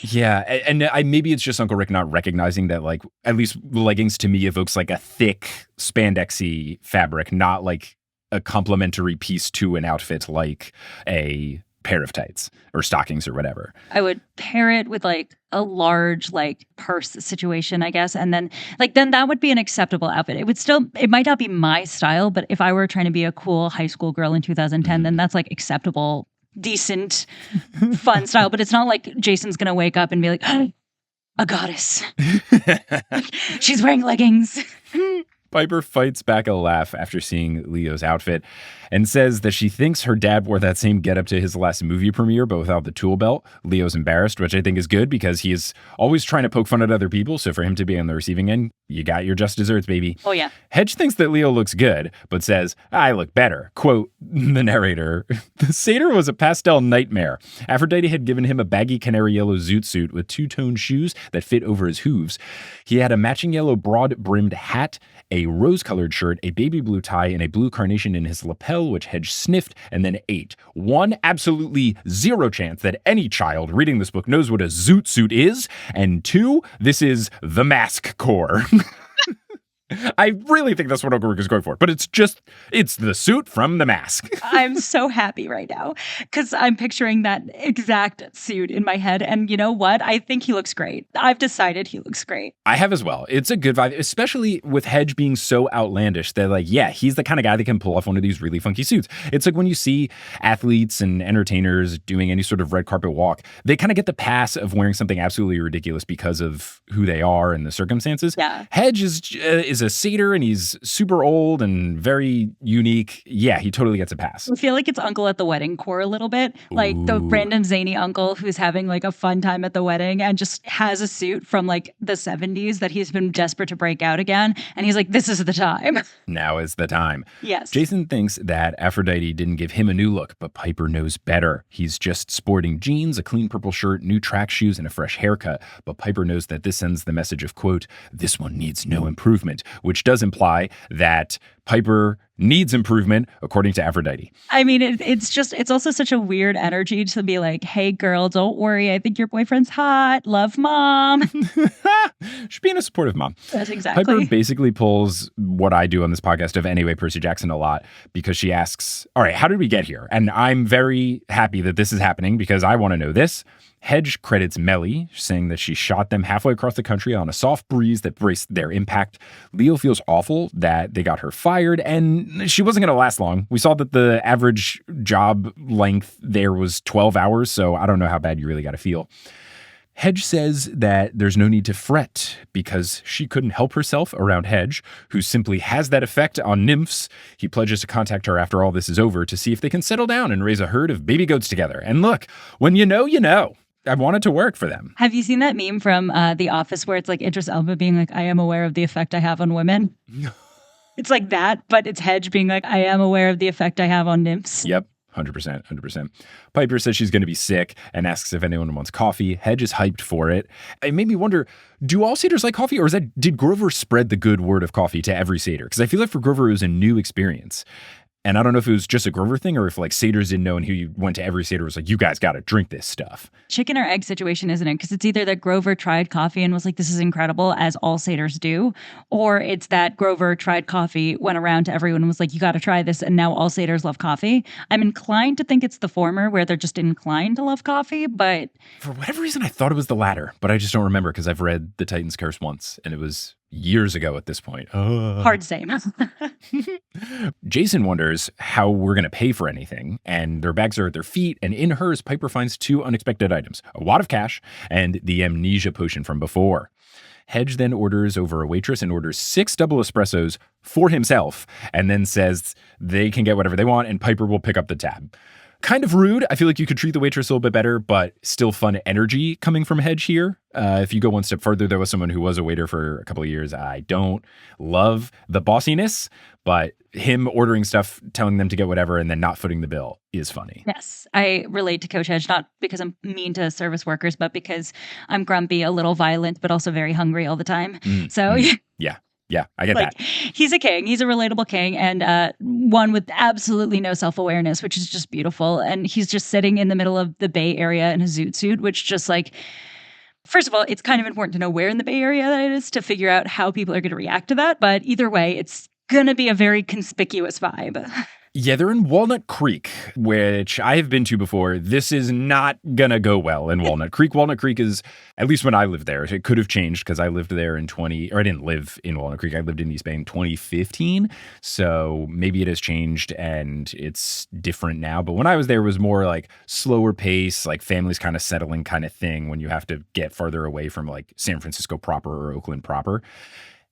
[SPEAKER 1] Yeah, and maybe it's just Uncle Rick not recognizing that, like, at least leggings to me evokes like a thick spandexy fabric, not like a complementary piece to an outfit like a pair of tights or stockings or whatever.
[SPEAKER 2] I would pair it with like a large like purse situation, I guess. And then that would be an acceptable outfit. It might not be my style, but if I were trying to be a cool high school girl in 2010, then that's like acceptable, decent, fun style. But it's not like Jason's going to wake up and be like, oh, a goddess. She's wearing leggings.
[SPEAKER 1] Piper fights back a laugh after seeing Leo's outfit and says that she thinks her dad wore that same getup to his last movie premiere, but without the tool belt. Leo's embarrassed, which I think is good because he is always trying to poke fun at other people. So for him to be on the receiving end, you got your just desserts, baby.
[SPEAKER 2] Oh, yeah.
[SPEAKER 1] Hedge thinks that Leo looks good, but says, I look better. Quote, the narrator, the satyr was a pastel nightmare. Aphrodite had given him a baggy canary yellow zoot suit with two-tone shoes that fit over his hooves. He had a matching yellow broad-brimmed hat, a rose-colored shirt, a baby blue tie, and a blue carnation in his lapel, which Hedge sniffed and then ate. 1, absolutely 0 chance that any child reading this book knows what a zoot suit is. And 2, this is the mask corps. I really think that's what Uncle Rick is going for, but it's the suit from The Mask.
[SPEAKER 2] I'm so happy right now because I'm picturing that exact suit in my head. And you know what? I think he looks great. I've decided he looks great.
[SPEAKER 1] I have as well. It's a good vibe, especially with Hedge being so outlandish that, like, yeah, he's the kind of guy that can pull off one of these really funky suits. It's like when you see athletes and entertainers doing any sort of red carpet walk, they kind of get the pass of wearing something absolutely ridiculous because of who they are and the circumstances.
[SPEAKER 2] Yeah.
[SPEAKER 1] Hedge is he's a satyr and he's super old and very unique. Yeah, he totally gets a pass.
[SPEAKER 2] I feel like it's uncle at the wedding core a little bit. Like the random zany uncle who's having like a fun time at the wedding and just has a suit from like the 70s that he's been desperate to break out again. And he's like, this is the time.
[SPEAKER 1] Now is the time.
[SPEAKER 2] Yes.
[SPEAKER 1] Jason thinks that Aphrodite didn't give him a new look, but Piper knows better. He's just sporting jeans, a clean purple shirt, new track shoes, and a fresh haircut. But Piper knows that this sends the message of, quote, this one needs no improvement, which does imply that Piper needs improvement, according to Aphrodite.
[SPEAKER 2] I mean, it's also such a weird energy to be like, hey, girl, don't worry. I think your boyfriend's hot. Love, mom.
[SPEAKER 1] She's being a supportive mom.
[SPEAKER 2] That's exactly.
[SPEAKER 1] Piper basically pulls what I do on this podcast of Anyway, Percy Jackson a lot because she asks, all right, how did we get here? And I'm very happy that this is happening because I want to know this. Hedge credits Melly, saying that she shot them halfway across the country on a soft breeze that braced their impact. Leo feels awful that they got her fired, and she wasn't going to last long. We saw that the average job length there was 12 hours, so I don't know how bad you really got to feel. Hedge says that there's no need to fret because she couldn't help herself around Hedge, who simply has that effect on nymphs. He pledges to contact her after all this is over to see if they can settle down and raise a herd of baby goats together. And look, when you know, you know. I want it to work for them.
[SPEAKER 2] Have you seen that meme from The Office where it's like Idris Elba being like, I am aware of the effect I have on women? It's like that, but it's Hedge being like, I am aware of the effect I have on nymphs.
[SPEAKER 1] Yep. 100%. Piper says she's going to be sick and asks if anyone wants coffee. Hedge is hyped for it. It made me wonder, do all satyrs like coffee, or did Grover spread the good word of coffee to every satyr? Because I feel like for Grover, it was a new experience. And I don't know if it was just a Grover thing or if like satyrs didn't know and he went to every satyr was like, you guys got to drink this stuff.
[SPEAKER 2] Chicken or egg situation, isn't it? Because it's either that Grover tried coffee and was like, this is incredible, as all satyrs do, or it's that Grover tried coffee, went around to everyone and was like, you got to try this, and now all satyrs love coffee. I'm inclined to think it's the former, where they're just inclined to love coffee, but...
[SPEAKER 1] For whatever reason, I thought it was the latter, but I just don't remember because I've read The Titan's Curse once, and it was years ago at this point.
[SPEAKER 2] Hard same.
[SPEAKER 1] Jason wonders how we're going to pay for anything, and their bags are at their feet, and in hers, Piper finds two unexpected items, a wad of cash and the amnesia potion from before. Hedge then orders over a waitress and orders 6 double espressos for himself, and then says they can get whatever they want, and Piper will pick up the tab. Kind of rude. I feel like you could treat the waitress a little bit better, but still fun energy coming from Hedge here. If you go one step further, there was someone who was a waiter for a couple of years. I don't love the bossiness, but him ordering stuff, telling them to get whatever, and then not footing the bill is funny.
[SPEAKER 2] Yes, I relate to Coach Hedge, not because I'm mean to service workers, but because I'm grumpy, a little violent, but also very hungry all the time.
[SPEAKER 1] Yeah, I get
[SPEAKER 2] like,
[SPEAKER 1] that.
[SPEAKER 2] He's a king. He's a relatable king, and one with absolutely no self-awareness, which is just beautiful. And he's just sitting in the middle of the Bay Area in a zoot suit, which just like, first of all, it's kind of important to know where in the Bay Area that is to figure out how people are going to react to that. But either way, it's going to be a very conspicuous vibe.
[SPEAKER 1] Yeah, they're in Walnut Creek, which I have been to before. This is not going to go well in Walnut Creek. Walnut Creek is, at least when I lived there, it could have changed because I lived there I didn't live in Walnut Creek. I lived in East Bay in 2015. So maybe it has changed and it's different now. But when I was there, it was more like slower pace, like families kind of settling kind of thing when you have to get farther away from like San Francisco proper or Oakland proper.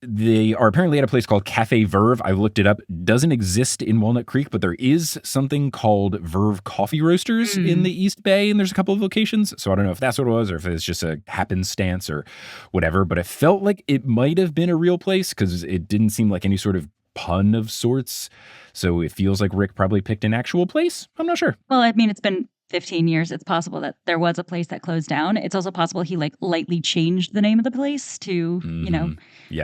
[SPEAKER 1] They are apparently at a place called Cafe Verve. I looked it up. Doesn't exist in Walnut Creek, but there is something called Verve Coffee Roasters in the East Bay, and there's a couple of locations. So I don't know if that's what it was or if it's just a happenstance or whatever, but it felt like it might have been a real place because it didn't seem like any sort of pun of sorts. So it feels like Rick probably picked an actual place. I'm not sure.
[SPEAKER 2] Well, I mean, it's been 15 years. It's possible that there was a place that closed down. It's also possible he like lightly changed the name of the place to,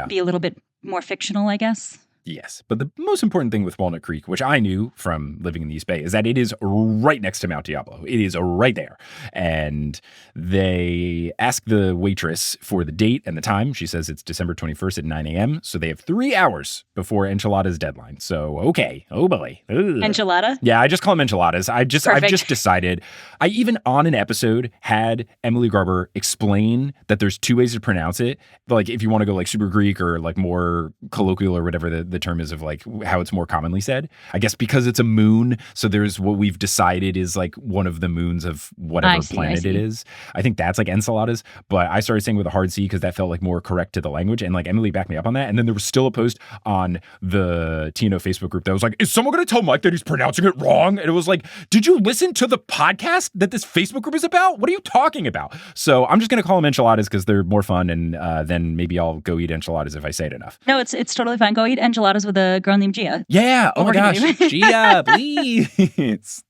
[SPEAKER 2] be a little bit more fictional, I guess.
[SPEAKER 1] Yes. But the most important thing with Walnut Creek, which I knew from living in the East Bay, is that it is right next to Mount Diablo. It is right there. And they ask the waitress for the date and the time. She says it's December 21st at 9 a.m. So they have 3 hours before Enchilada's deadline. So, okay. Oh, boy. Ugh.
[SPEAKER 2] Enchilada?
[SPEAKER 1] Yeah, I just call them enchiladas. I've just decided. I even on an episode had Emily Garber explain that there's 2 ways to pronounce it. Like if you want to go like super Greek or like more colloquial or whatever, the the term is of like how it's more commonly said. I guess because it's a moon, so there's what we've decided is like one of the moons of whatever planet it is. I think that's like enchiladas, but I started saying with a hard C because that felt like more correct to the language, and like Emily backed me up on that. And then there was still a post on the TNO Facebook group that was like, is someone going to tell Mike that he's pronouncing it wrong? And it was like, did you listen to the podcast that this Facebook group is about? What are you talking about? So I'm just going to call them enchiladas because they're more fun, and then maybe I'll go eat enchiladas if I say it enough.
[SPEAKER 2] No, it's totally fine. Go eat enchiladas with a girl named Gia.
[SPEAKER 1] Yeah. Oh my gosh. Gia, please.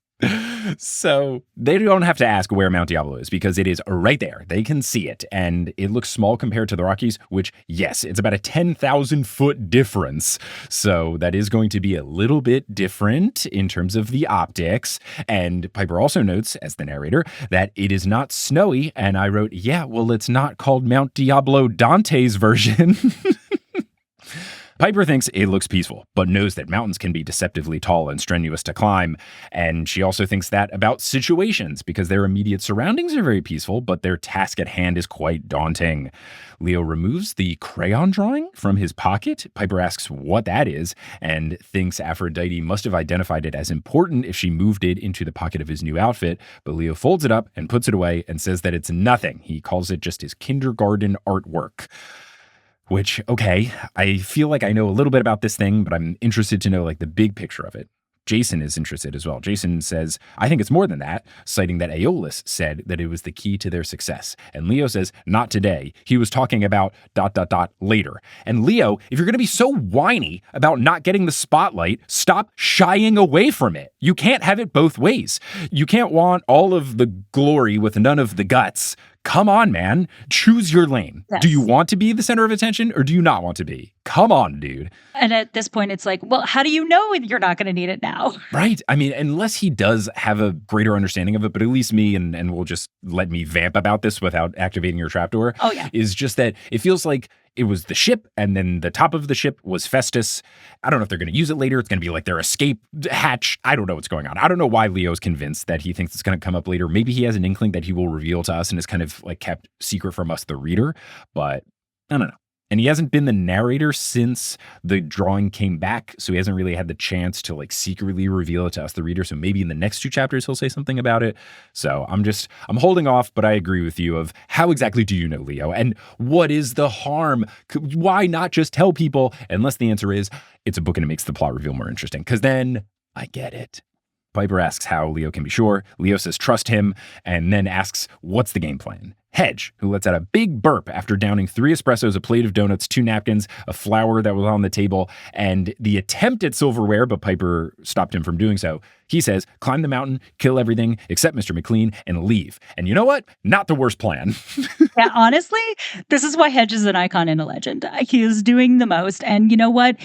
[SPEAKER 1] So they don't have to ask where Mount Diablo is because it is right there. They can see it, and it looks small compared to the Rockies, which, yes, it's about a 10,000 foot difference. So that is going to be a little bit different in terms of the optics. And Piper also notes, as the narrator, that it is not snowy. And I wrote, yeah, well, it's not called Mount Diablo Dante's version. Piper thinks it looks peaceful, but knows that mountains can be deceptively tall and strenuous to climb. And she also thinks that about situations because their immediate surroundings are very peaceful, but their task at hand is quite daunting. Leo removes the crayon drawing from his pocket. Piper asks what that is and thinks Aphrodite must have identified it as important if she moved it into the pocket of his new outfit. But Leo folds it up and puts it away and says that it's nothing. He calls it just his kindergarten artwork. Which, okay, I feel like I know a little bit about this thing, but I'm interested to know like the big picture of it. Jason is interested as well. Jason says, I think it's more than that, citing that Aeolus said that it was the key to their success. And Leo says, not today. He was talking about ... later. And Leo, if you're going to be so whiny about not getting the spotlight, stop shying away from it. You can't have it both ways. You can't want all of the glory with none of the guts. Come on, man. Choose your lane. Yes. Do you want to be the center of attention or do you not want to be? Come on, dude.
[SPEAKER 2] And at this point, it's like, well, how do you know you're not going to need it now?
[SPEAKER 1] Right. I mean, unless he does have a greater understanding of it, but at least me, and we'll just let me vamp about this without activating your trapdoor.
[SPEAKER 2] Oh, yeah.
[SPEAKER 1] Is just that it feels like it was the ship, and then the top of the ship was Festus. I don't know if they're going to use it later. It's going to be like their escape hatch. I don't know what's going on. I don't know why Leo's convinced that he thinks it's going to come up later. Maybe he has an inkling that he will reveal to us and is kind of like kept secret from us, the reader. But I don't know. And he hasn't been the narrator since the drawing came back, so he hasn't really had the chance to like secretly reveal it to us, the reader. So maybe in the next 2 chapters he'll say something about it. So I'm holding off, but I agree with you of how exactly do you know Leo? And what is the harm? Why not just tell people? Unless the answer is it's a book and it makes the plot reveal more interesting, because then I get it. Piper asks how Leo can be sure. Leo says trust him, and then asks what's the game plan. Hedge, who lets out a big burp after downing 3 espressos, a plate of donuts, 2 napkins, a flower that was on the table, and the attempt at silverware, but Piper stopped him from doing so. He says, climb the mountain, kill everything except Mr. McLean, and leave. And you know what? Not the worst plan.
[SPEAKER 2] Yeah, honestly, this is why Hedge is an icon and a legend. He is doing the most. And you know what?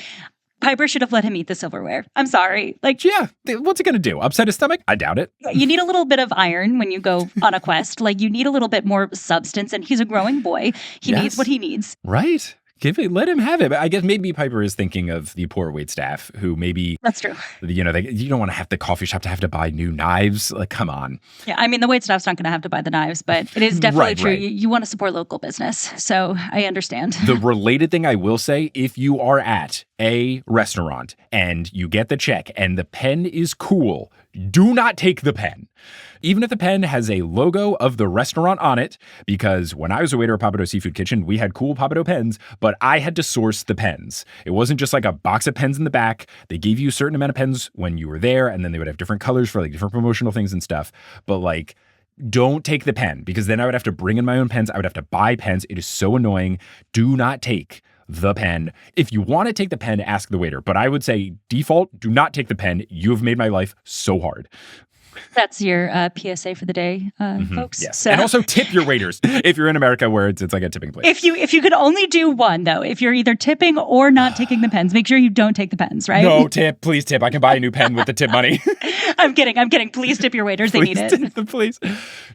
[SPEAKER 2] Piper should have let him eat the silverware. I'm sorry. Like,
[SPEAKER 1] yeah, what's it going to do? Upset his stomach? I doubt it.
[SPEAKER 2] You need a little bit of iron when you go on a quest. Like, you need a little bit more substance, and he's a growing boy. He needs what he needs.
[SPEAKER 1] Right. Let him have it. But I guess maybe Piper is thinking of the poor waitstaff who maybe...
[SPEAKER 2] That's true.
[SPEAKER 1] You know, you don't want to have the coffee shop to have to buy new knives. Like, come on.
[SPEAKER 2] Yeah, I mean, the waitstaff's not going to have to buy the knives, but it is definitely true. Right. You want to support local business. So I understand.
[SPEAKER 1] The related thing I will say, if you are at a restaurant and you get the check and the pen is cool, do not take the pen. Even if the pen has a logo of the restaurant on it, because when I was a waiter at Papado Seafood Kitchen, we had cool Papado pens, but I had to source the pens. It wasn't just like a box of pens in the back. They gave you a certain amount of pens when you were there, and then they would have different colors for like different promotional things and stuff. But like, don't take the pen, because then I would have to bring in my own pens. I would have to buy pens. It is so annoying. Do not take the pen. If you want to take the pen, ask the waiter. But I would say default, do not take the pen. You have made my life so hard.
[SPEAKER 2] That's your PSA for the day, folks.
[SPEAKER 1] Yes. So. And also tip your waiters if you're in America where it's like a tipping place.
[SPEAKER 2] If you could only do one, though, if you're either tipping or not taking the pens, make sure you don't take the pens, right?
[SPEAKER 1] No, tip. Please tip. I can buy a new pen with the tip money.
[SPEAKER 2] I'm kidding. Please tip your waiters. They need it.
[SPEAKER 1] Please.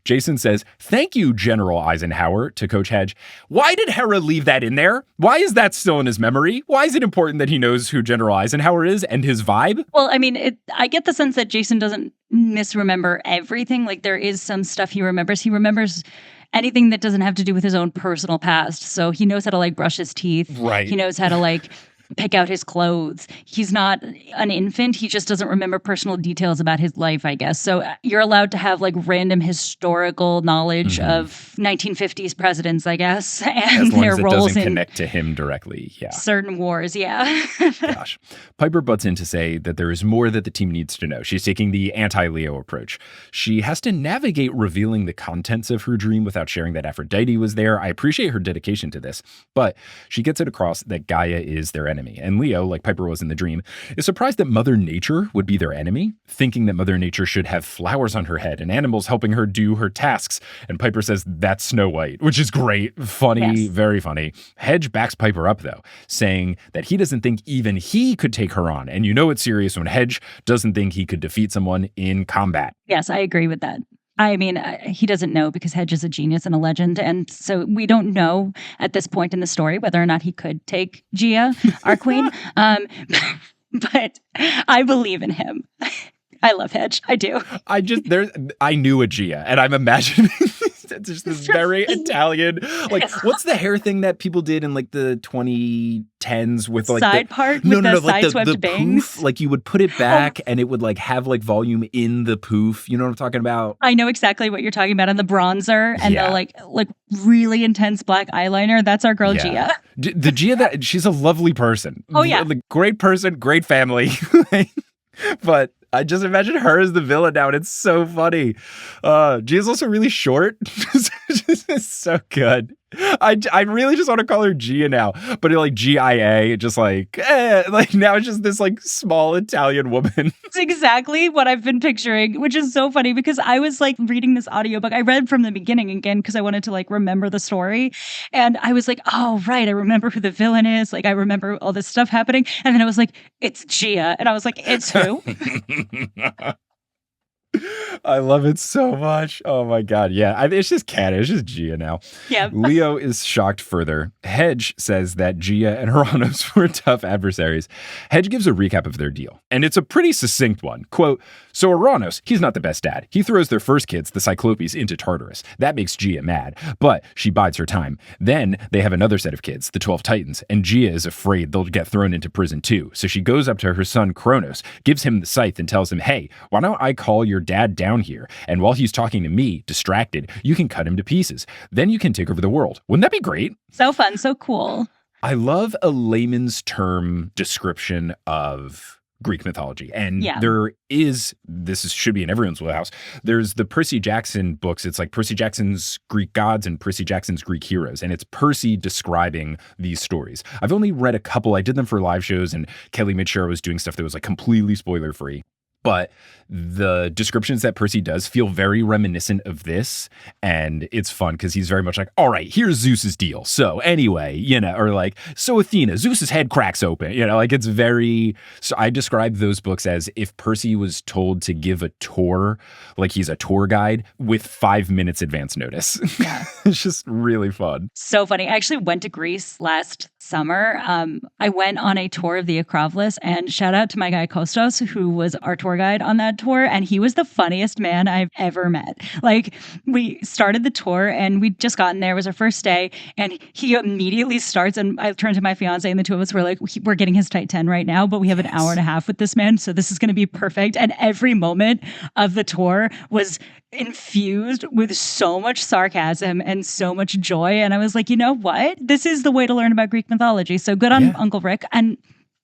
[SPEAKER 1] Jason says, thank you, General Eisenhower, to Coach Hedge. Why did Hera leave that in there? Why is that still in his memory? Why is it important that he knows who General Eisenhower is and his vibe?
[SPEAKER 2] Well, I mean, I get the sense that Jason doesn't misremember everything. Like, there is some stuff he remembers. He remembers anything that doesn't have to do with his own personal past. So he knows how to like brush his teeth.
[SPEAKER 1] Right.
[SPEAKER 2] He knows how to like pick out his clothes. He's not an infant. He just doesn't remember personal details about his life, I guess. So you're allowed to have like random historical knowledge of 1950s presidents, I guess, and
[SPEAKER 1] as long
[SPEAKER 2] their
[SPEAKER 1] as it
[SPEAKER 2] roles
[SPEAKER 1] doesn't
[SPEAKER 2] in
[SPEAKER 1] connect to him directly. Yeah.
[SPEAKER 2] certain wars. Yeah.
[SPEAKER 1] Gosh. Piper butts in to say that there is more that the team needs to know. She's taking the anti-Leo approach. She has to navigate revealing the contents of her dream without sharing that Aphrodite was there. I appreciate her dedication to this, but she gets it across that Gaia is their enemy. And Leo, like Piper was in the dream, is surprised that Mother Nature would be their enemy, thinking that Mother Nature should have flowers on her head and animals helping her do her tasks. And Piper says that's Snow White, which is great, funny, very funny. Hedge backs Piper up, though, saying that he doesn't think even he could take her on. And you know it's serious when Hedge doesn't think he could defeat someone in combat.
[SPEAKER 2] Yes, I agree with that. I mean, he doesn't know because Hedge is a genius and a legend. And so we don't know at this point in the story whether or not he could take Gia, our queen. But I believe in him. I love Hedge. I do.
[SPEAKER 1] I knew a Gia, and I'm imagining it's just this very Italian, like, what's the hair thing that people did in like the 2010s with like
[SPEAKER 2] side part with the
[SPEAKER 1] like
[SPEAKER 2] side-swept
[SPEAKER 1] the
[SPEAKER 2] bangs?
[SPEAKER 1] poof, like you would put it back and it would like have like volume in the poof. You know what I'm talking about?
[SPEAKER 2] I know exactly what you're talking about. And the bronzer and the like really intense black eyeliner. That's our girl Gia.
[SPEAKER 1] The Gia she's a lovely person.
[SPEAKER 2] Oh yeah,
[SPEAKER 1] great person, great family. But I just imagine her as the villain now, and it's so funny. Gia's also really short. It's so good. I really just want to call her Gia now, but like GIA, just like now it's just this like small Italian woman.
[SPEAKER 2] It's exactly what I've been picturing, which is so funny because I was like reading this audiobook. I read from the beginning again because I wanted to like remember the story. And I was like, oh, right. I remember who the villain is. Like, I remember all this stuff happening. And then I was like, it's Gia. And I was like, it's who?
[SPEAKER 1] I love it so much. Oh my God. Yeah. It's just canon. It's just Gia now.
[SPEAKER 2] Yeah.
[SPEAKER 1] Leo is shocked further. Hedge says that Gia and Heranos were tough adversaries. Hedge gives a recap of their deal, and it's a pretty succinct one. Quote, so Heranos, he's not the best dad. He throws their first kids, the Cyclopes, into Tartarus. That makes Gia mad, but she bides her time. Then they have another set of kids, the 12 Titans, and Gia is afraid they'll get thrown into prison too. So she goes up to her son Kronos, gives him the scythe, and tells him, hey, why don't I call your dad down here? And while he's talking to me, distracted, you can cut him to pieces. Then you can take over the world. Wouldn't that be great?
[SPEAKER 2] So fun, so cool.
[SPEAKER 1] I love a layman's term description of Greek mythology. And should be in everyone's wheelhouse. There's the Percy Jackson books. It's like Percy Jackson's Greek gods and Percy Jackson's Greek heroes. And it's Percy describing these stories. I've only read a couple. I did them for live shows, and Kelly made sure I was doing stuff that was like completely spoiler free. But the descriptions that Percy does feel very reminiscent of this. And it's fun because he's very much like, all right, here's Zeus's deal. So anyway, or like, so Athena, Zeus's head cracks open, like it's very, so I describe those books as if Percy was told to give a tour, like he's a tour guide with 5 minutes advance notice.
[SPEAKER 2] Yeah.
[SPEAKER 1] It's just really fun.
[SPEAKER 2] So funny. I actually went to Greece last summer. I went on a tour of the Acropolis, and shout out to my guy Kostos, who was our tour guide on that tour, and he was the funniest man I've ever met. Like, we started the tour and we'd just gotten there. It was our first day, and he immediately starts, and I turned to my fiance, and the two of us were like, we're getting his tight 10 right now, but we have an hour and a half with this man, so this is going to be perfect. And every moment of the tour was infused with so much sarcasm and so much joy. And I was like, you know what? This is the way to learn about Greek mythology. So good on Uncle Rick. And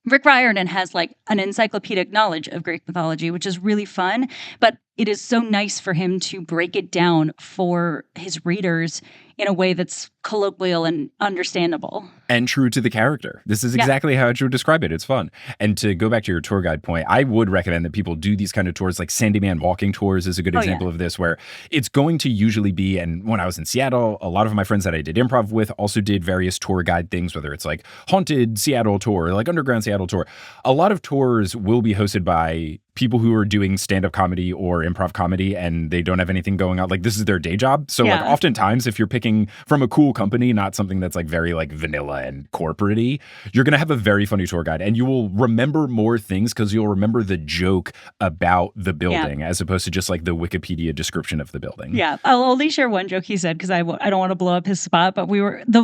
[SPEAKER 2] Rick Riordan has like an encyclopedic knowledge of Greek mythology, which is really fun. But it is so nice for him to break it down for his readers in a way that's colloquial and understandable. And
[SPEAKER 1] true to the character. This is exactly how I would describe it. It's fun. And to go back to your tour guide point, I would recommend that people do these kind of tours, like Sandyman walking tours is a good example of this, where it's going to usually be, and when I was in Seattle, a lot of my friends that I did improv with also did various tour guide things, whether it's like Haunted Seattle Tour, like Underground Seattle Tour. A lot of tours will be hosted by people who are doing stand-up comedy or improv comedy and they don't have anything going on, like this is their day job. So like oftentimes if you're picking from a cool company, not something that's like very like vanilla and corporate-y, you're going to have a very funny tour guide and you will remember more things because you'll remember the joke about the building as opposed to just like the Wikipedia description of the building.
[SPEAKER 2] Yeah. I'll only share one joke he said because I don't want to blow up his spot, but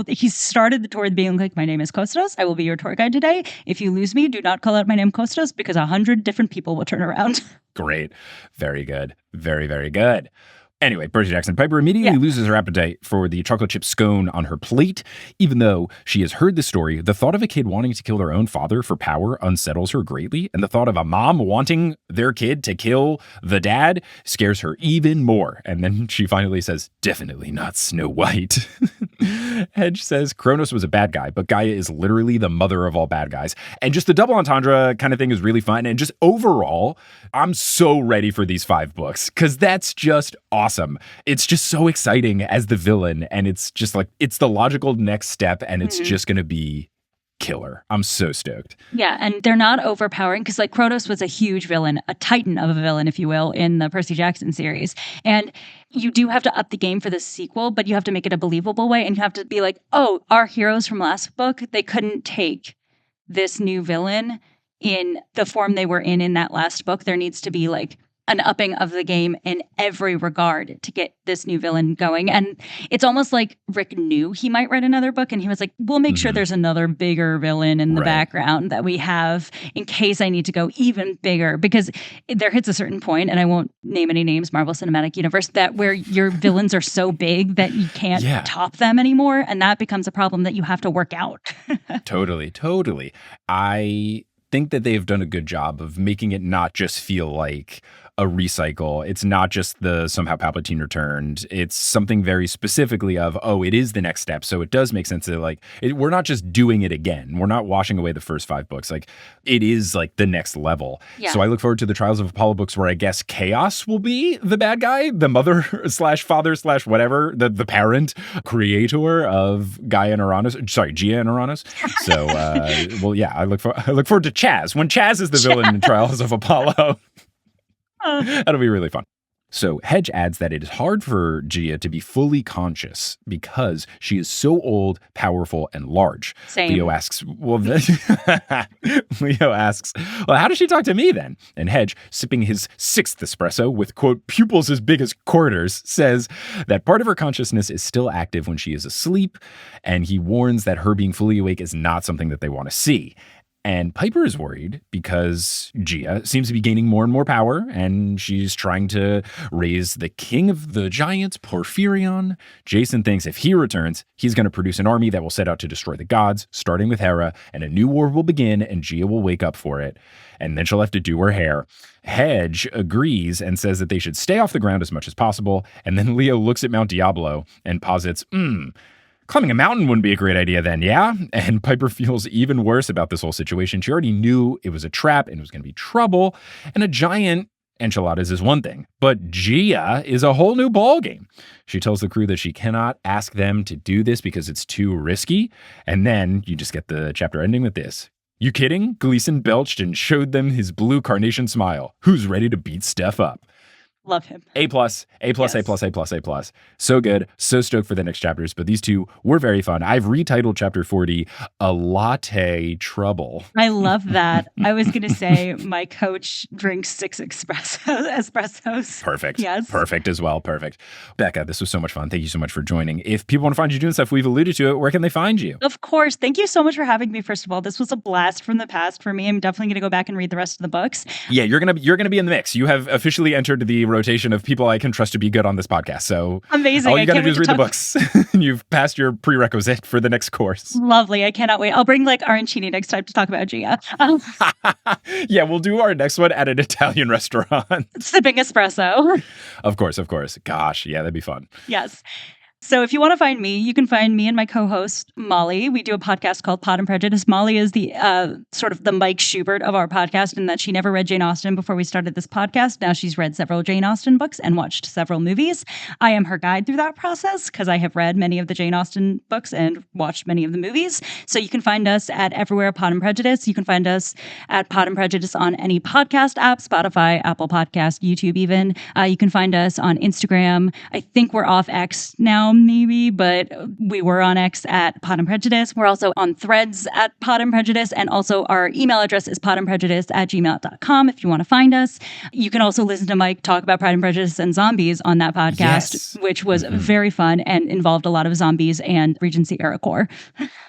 [SPEAKER 2] he started the tour being like, my name is Kostas. I will be your tour guide today. If you lose me, do not call out my name Kostas because 100 different people will turn around.
[SPEAKER 1] Great. Very good. Very, very good. Anyway, Percy Jackson. Piper immediately loses her appetite for the chocolate chip scone on her plate. Even though she has heard the story, the thought of a kid wanting to kill their own father for power unsettles her greatly, and the thought of a mom wanting their kid to kill the dad scares her even more. And then she finally says, definitely not Snow White. Hedge says Kronos was a bad guy, but Gaia is literally the mother of all bad guys. And just the double entendre kind of thing is really fun. And just overall, I'm so ready for these 5 books because that's just awesome. It's just so exciting as the villain. And it's just like, it's the logical next step and it's just going to be killer. I'm so stoked.
[SPEAKER 2] Yeah, and they're not overpowering because like Kronos was a huge villain, a titan of a villain, if you will, in the Percy Jackson series. And you do have to up the game for the sequel, but you have to make it a believable way. And you have to be like, oh, our heroes from last book, they couldn't take this new villain in the form they were in that last book. There needs to be like an upping of the game in every regard to get this new villain going. And it's almost like Rick knew he might write another book and he was like, we'll make sure there's another bigger villain in the background that we have in case I need to go even bigger. Because there hits a certain point, and I won't name any names, Marvel Cinematic Universe, that where your villains are so big that you can't top them anymore. And that becomes a problem that you have to work out.
[SPEAKER 1] Totally. I think that they've done a good job of making it not just feel like a recycle. It's not just the somehow Palpatine returned. It's something very specifically of, oh, it is the next step. So it does make sense that like, we're not just doing it again. We're not washing away the first 5 books. Like it is like the next level. Yeah. So I look forward to the Trials of Apollo books where I guess Chaos will be the bad guy, the mother / father / whatever, the parent creator of Gia and Uranus. So, well, yeah, I look forward to Chaz. When Chaz is the villain in Trials of Apollo. That'll be really fun. So Hedge adds that it is hard for Gia to be fully conscious because she is so old, powerful, and large.
[SPEAKER 2] Same.
[SPEAKER 1] Leo asks, well, how does she talk to me then? And Hedge, sipping his 6th espresso with, quote, pupils as big as quarters, says that part of her consciousness is still active when she is asleep, and he warns that her being fully awake is not something that they want to see. And Piper is worried because Gia seems to be gaining more and more power, and she's trying to raise the king of the giants, Porphyrion. Jason thinks if he returns, he's going to produce an army that will set out to destroy the gods, starting with Hera, and a new war will begin, and Gia will wake up for it. And then she'll have to do her hair. Hedge agrees and says that they should stay off the ground as much as possible. And then Leo looks at Mount Diablo and posits, climbing a mountain wouldn't be a great idea then, yeah? And Piper feels even worse about this whole situation. She already knew it was a trap and it was going to be trouble. And a giant enchiladas is one thing, but Gia is a whole new ballgame. She tells the crew that she cannot ask them to do this because it's too risky. And then you just get the chapter ending with this. You kidding? Gleason belched and showed them his blue carnation smile. Who's ready to beat Steph up?
[SPEAKER 2] Love him.
[SPEAKER 1] A+. So good. So stoked for the next chapters. But these 2 were very fun. I've retitled chapter 40, A Latte Trouble.
[SPEAKER 2] I love that. I was going to say my coach drinks 6 espressos.
[SPEAKER 1] Perfect.
[SPEAKER 2] Yes.
[SPEAKER 1] Perfect as well. Perfect. Becca, this was so much fun. Thank you so much for joining. If people want to find you doing stuff, we've alluded to it. Where can they find you?
[SPEAKER 2] Of course. Thank you so much for having me. First of all, this was a blast from the past for me. I'm definitely going to go back and read the rest of the books.
[SPEAKER 1] Yeah, you're gonna be in the mix. You have officially entered the rotation of people I can trust to be good on this podcast. So
[SPEAKER 2] amazing.
[SPEAKER 1] All you got to do is read the books. And you've passed your prerequisite for the next course.
[SPEAKER 2] Lovely. I cannot wait. I'll bring like arancini next time to talk about Gia.
[SPEAKER 1] Yeah, we'll do our next one at an Italian restaurant.
[SPEAKER 2] Sipping espresso.
[SPEAKER 1] Of course. Gosh, yeah, that'd be fun.
[SPEAKER 2] Yes. So if you want to find me, you can find me and my co-host, Molly. We do a podcast called Pod and Prejudice. Molly is the sort of the Mike Schubert of our podcast in that she never read Jane Austen before we started this podcast. Now she's read several Jane Austen books and watched several movies. I am her guide through that process because I have read many of the Jane Austen books and watched many of the movies. So you can find us at everywhere Pod and Prejudice. You can find us at Pod and Prejudice on any podcast app, Spotify, Apple Podcast, YouTube even. You can find us on Instagram. I think we're off X now, maybe, but we were on X at Pod and Prejudice. We're also on Threads at Pod and Prejudice, and also our email address is podandprejudice@gmail.com if you want to find us. You can also listen to Mike talk about Pride and Prejudice and zombies on that podcast, which was very fun and involved a lot of zombies and Regency era core.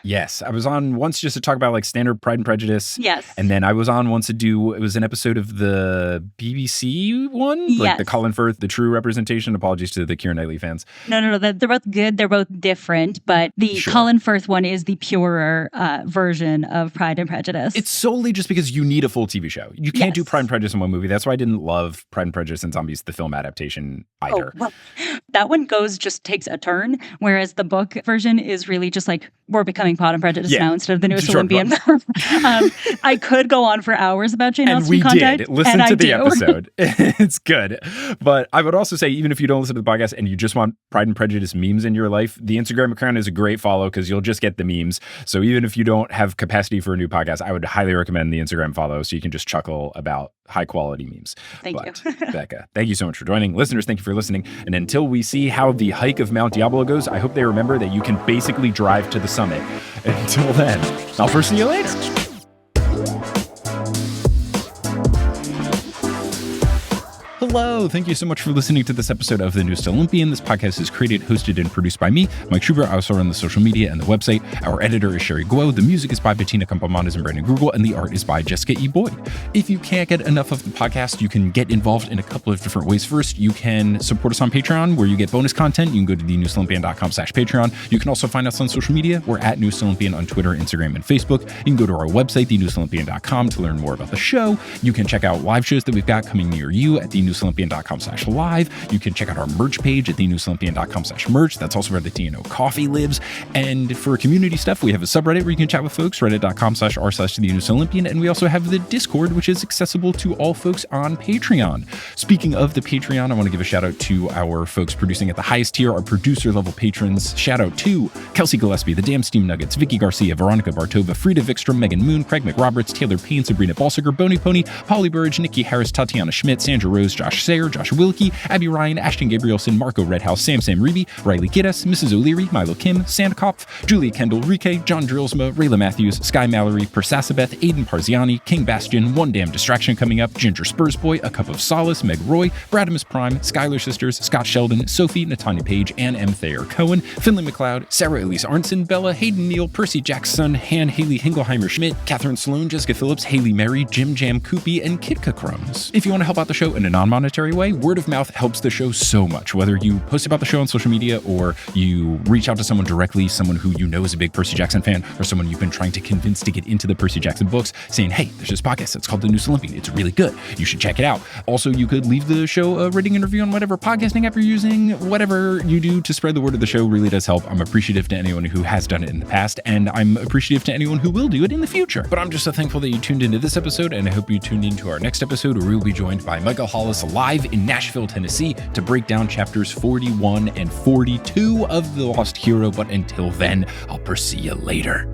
[SPEAKER 1] Yes, I was on once just to talk about like standard Pride and Prejudice.
[SPEAKER 2] Yes.
[SPEAKER 1] And then I was on once to do, it was an episode of the BBC one, like the Colin Firth, the true representation. Apologies to the Keira Knightley fans.
[SPEAKER 2] No, they're both good. They're both different, but the Colin Firth one is the purer version of Pride and Prejudice.
[SPEAKER 1] It's solely just because you need a full TV show. You can't do Pride and Prejudice in one movie. That's why I didn't love Pride and Prejudice and Zombies, the film adaptation either.
[SPEAKER 2] Oh, well, that one just takes a turn, whereas the book version is really just like, we're becoming Pod and Prejudice now instead of the newest Olympian. I could go on for hours about Jane Austen content.
[SPEAKER 1] And we did. Listen to the episode. It's good. But I would also say, even if you don't listen to the podcast and you just want Pride and Prejudice memes in your life, the Instagram account is a great follow because you'll just get the memes. So even if you don't have capacity for a new podcast, I would highly recommend the Instagram follow so you can just chuckle about high quality memes.
[SPEAKER 2] Thank you.
[SPEAKER 1] Becca, thank you so much for joining. Listeners, thank you for listening. And until we see how the hike of Mount Diablo goes, I hope they remember that you can basically drive to the summit. Until then, I'll first see you later. Hello, thank you so much for listening to this episode of The Newest Olympian. This podcast is created, hosted, and produced by me, Mike Schubert. I also run the social media and the website. Our editor is Sherry Guo. The music is by Bettina Campamontes and Brandon Grugel, and the art is by Jessica E. Boyd. If you can't get enough of the podcast, you can get involved in a couple of different ways. First, you can support us on Patreon, where you get bonus content. You can go to thenewestolympian.com/Patreon. You can also find us on social media. We're at Newest Olympian on Twitter, Instagram, and Facebook. You can go to our website, thenewestolympian.com, to learn more about the show. You can check out live shows that we've got coming near you at thenewestolympian.com/live. You can check out our merch page at thenewestolympian.com/merch. That's also where the TNO coffee lives. And for community stuff, we have a subreddit where you can chat with folks, reddit.com/r/thenewestolympian. And we also have the Discord, which is accessible to all folks on Patreon. Speaking of the Patreon, I want to give a shout out to our folks producing at the highest tier, our producer level patrons. Shout out to Kelsey Gillespie, the Damn Steam Nuggets, Vicky Garcia, Veronica Bartova, Frida Vikstrom, Megan Moon, Craig McRoberts, Taylor Payne, Sabrina Balsiger, Boney Pony, Polly Burridge, Nikki Harris, Tatiana Schmidt, Sandra Rose, Josh Sayer, Josh Wilkie, Abby Ryan, Ashton Gabrielson, Marco Redhouse, Sam Reeby, Riley Giddes, Mrs. O'Leary, Milo Kim, Sandkopf, Julia Kendall, Rike, John Drillsma, Rayla Matthews, Sky Mallory, Persasabeth, Aiden Parziani, King Bastion, One Damn Distraction Coming Up, Ginger Spursboy, A Cup of Solace, Meg Roy, Bradimus Prime, Skylar Sisters, Scott Sheldon, Sophie, Natanya Page, Ann M. Thayer Cohen, Finley McLeod, Sarah Elise Arnson, Bella, Hayden Neal, Percy Jackson, Han Haley Hingleheimer Schmidt, Catherine Sloan, Jessica Phillips, Haley Mary, Jim Jam Koopy, and Kitka Crumbs. If you want to help out the show in a non-monetary way, word of mouth helps the show so much. Whether you post about the show on social media or you reach out to someone directly, someone who you know is a big Percy Jackson fan, or someone you've been trying to convince to get into the Percy Jackson books, saying, hey, there's this podcast that's called The Newest Olympian. It's really good. You should check it out. Also, you could leave the show a rating and review on whatever podcasting app you're using. Whatever you do to spread the word of the show really does help. I'm appreciative to anyone who has done it in the past, and I'm appreciative to anyone who will do it in the future. But I'm just so thankful that you tuned into this episode, and I hope you tuned into our next episode, where we will be joined by Michael Hollis live in Nashville, Tennessee, to break down chapters 41 and 42 of The Lost Hero. But until then, I'll see you later.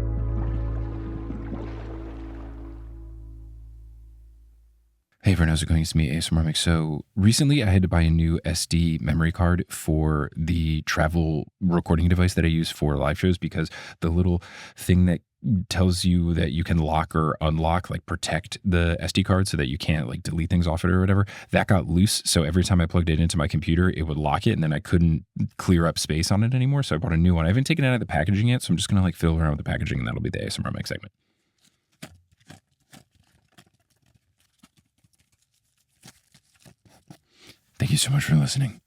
[SPEAKER 1] Hey everyone, how's it going? It's me, ASMR Mike. So recently I had to buy a new SD memory card for the travel recording device that I use for live shows, because the little thing that tells you that you can lock or unlock, like protect the SD card so that you can't like delete things off it or whatever, that got loose. So every time I plugged it into my computer, it would lock it, and then I couldn't clear up space on it anymore. So I bought a new one. I haven't taken it out of the packaging yet, so I'm just going to like fiddle around with the packaging, and that'll be the ASMR Mike segment. Thank you so much for listening.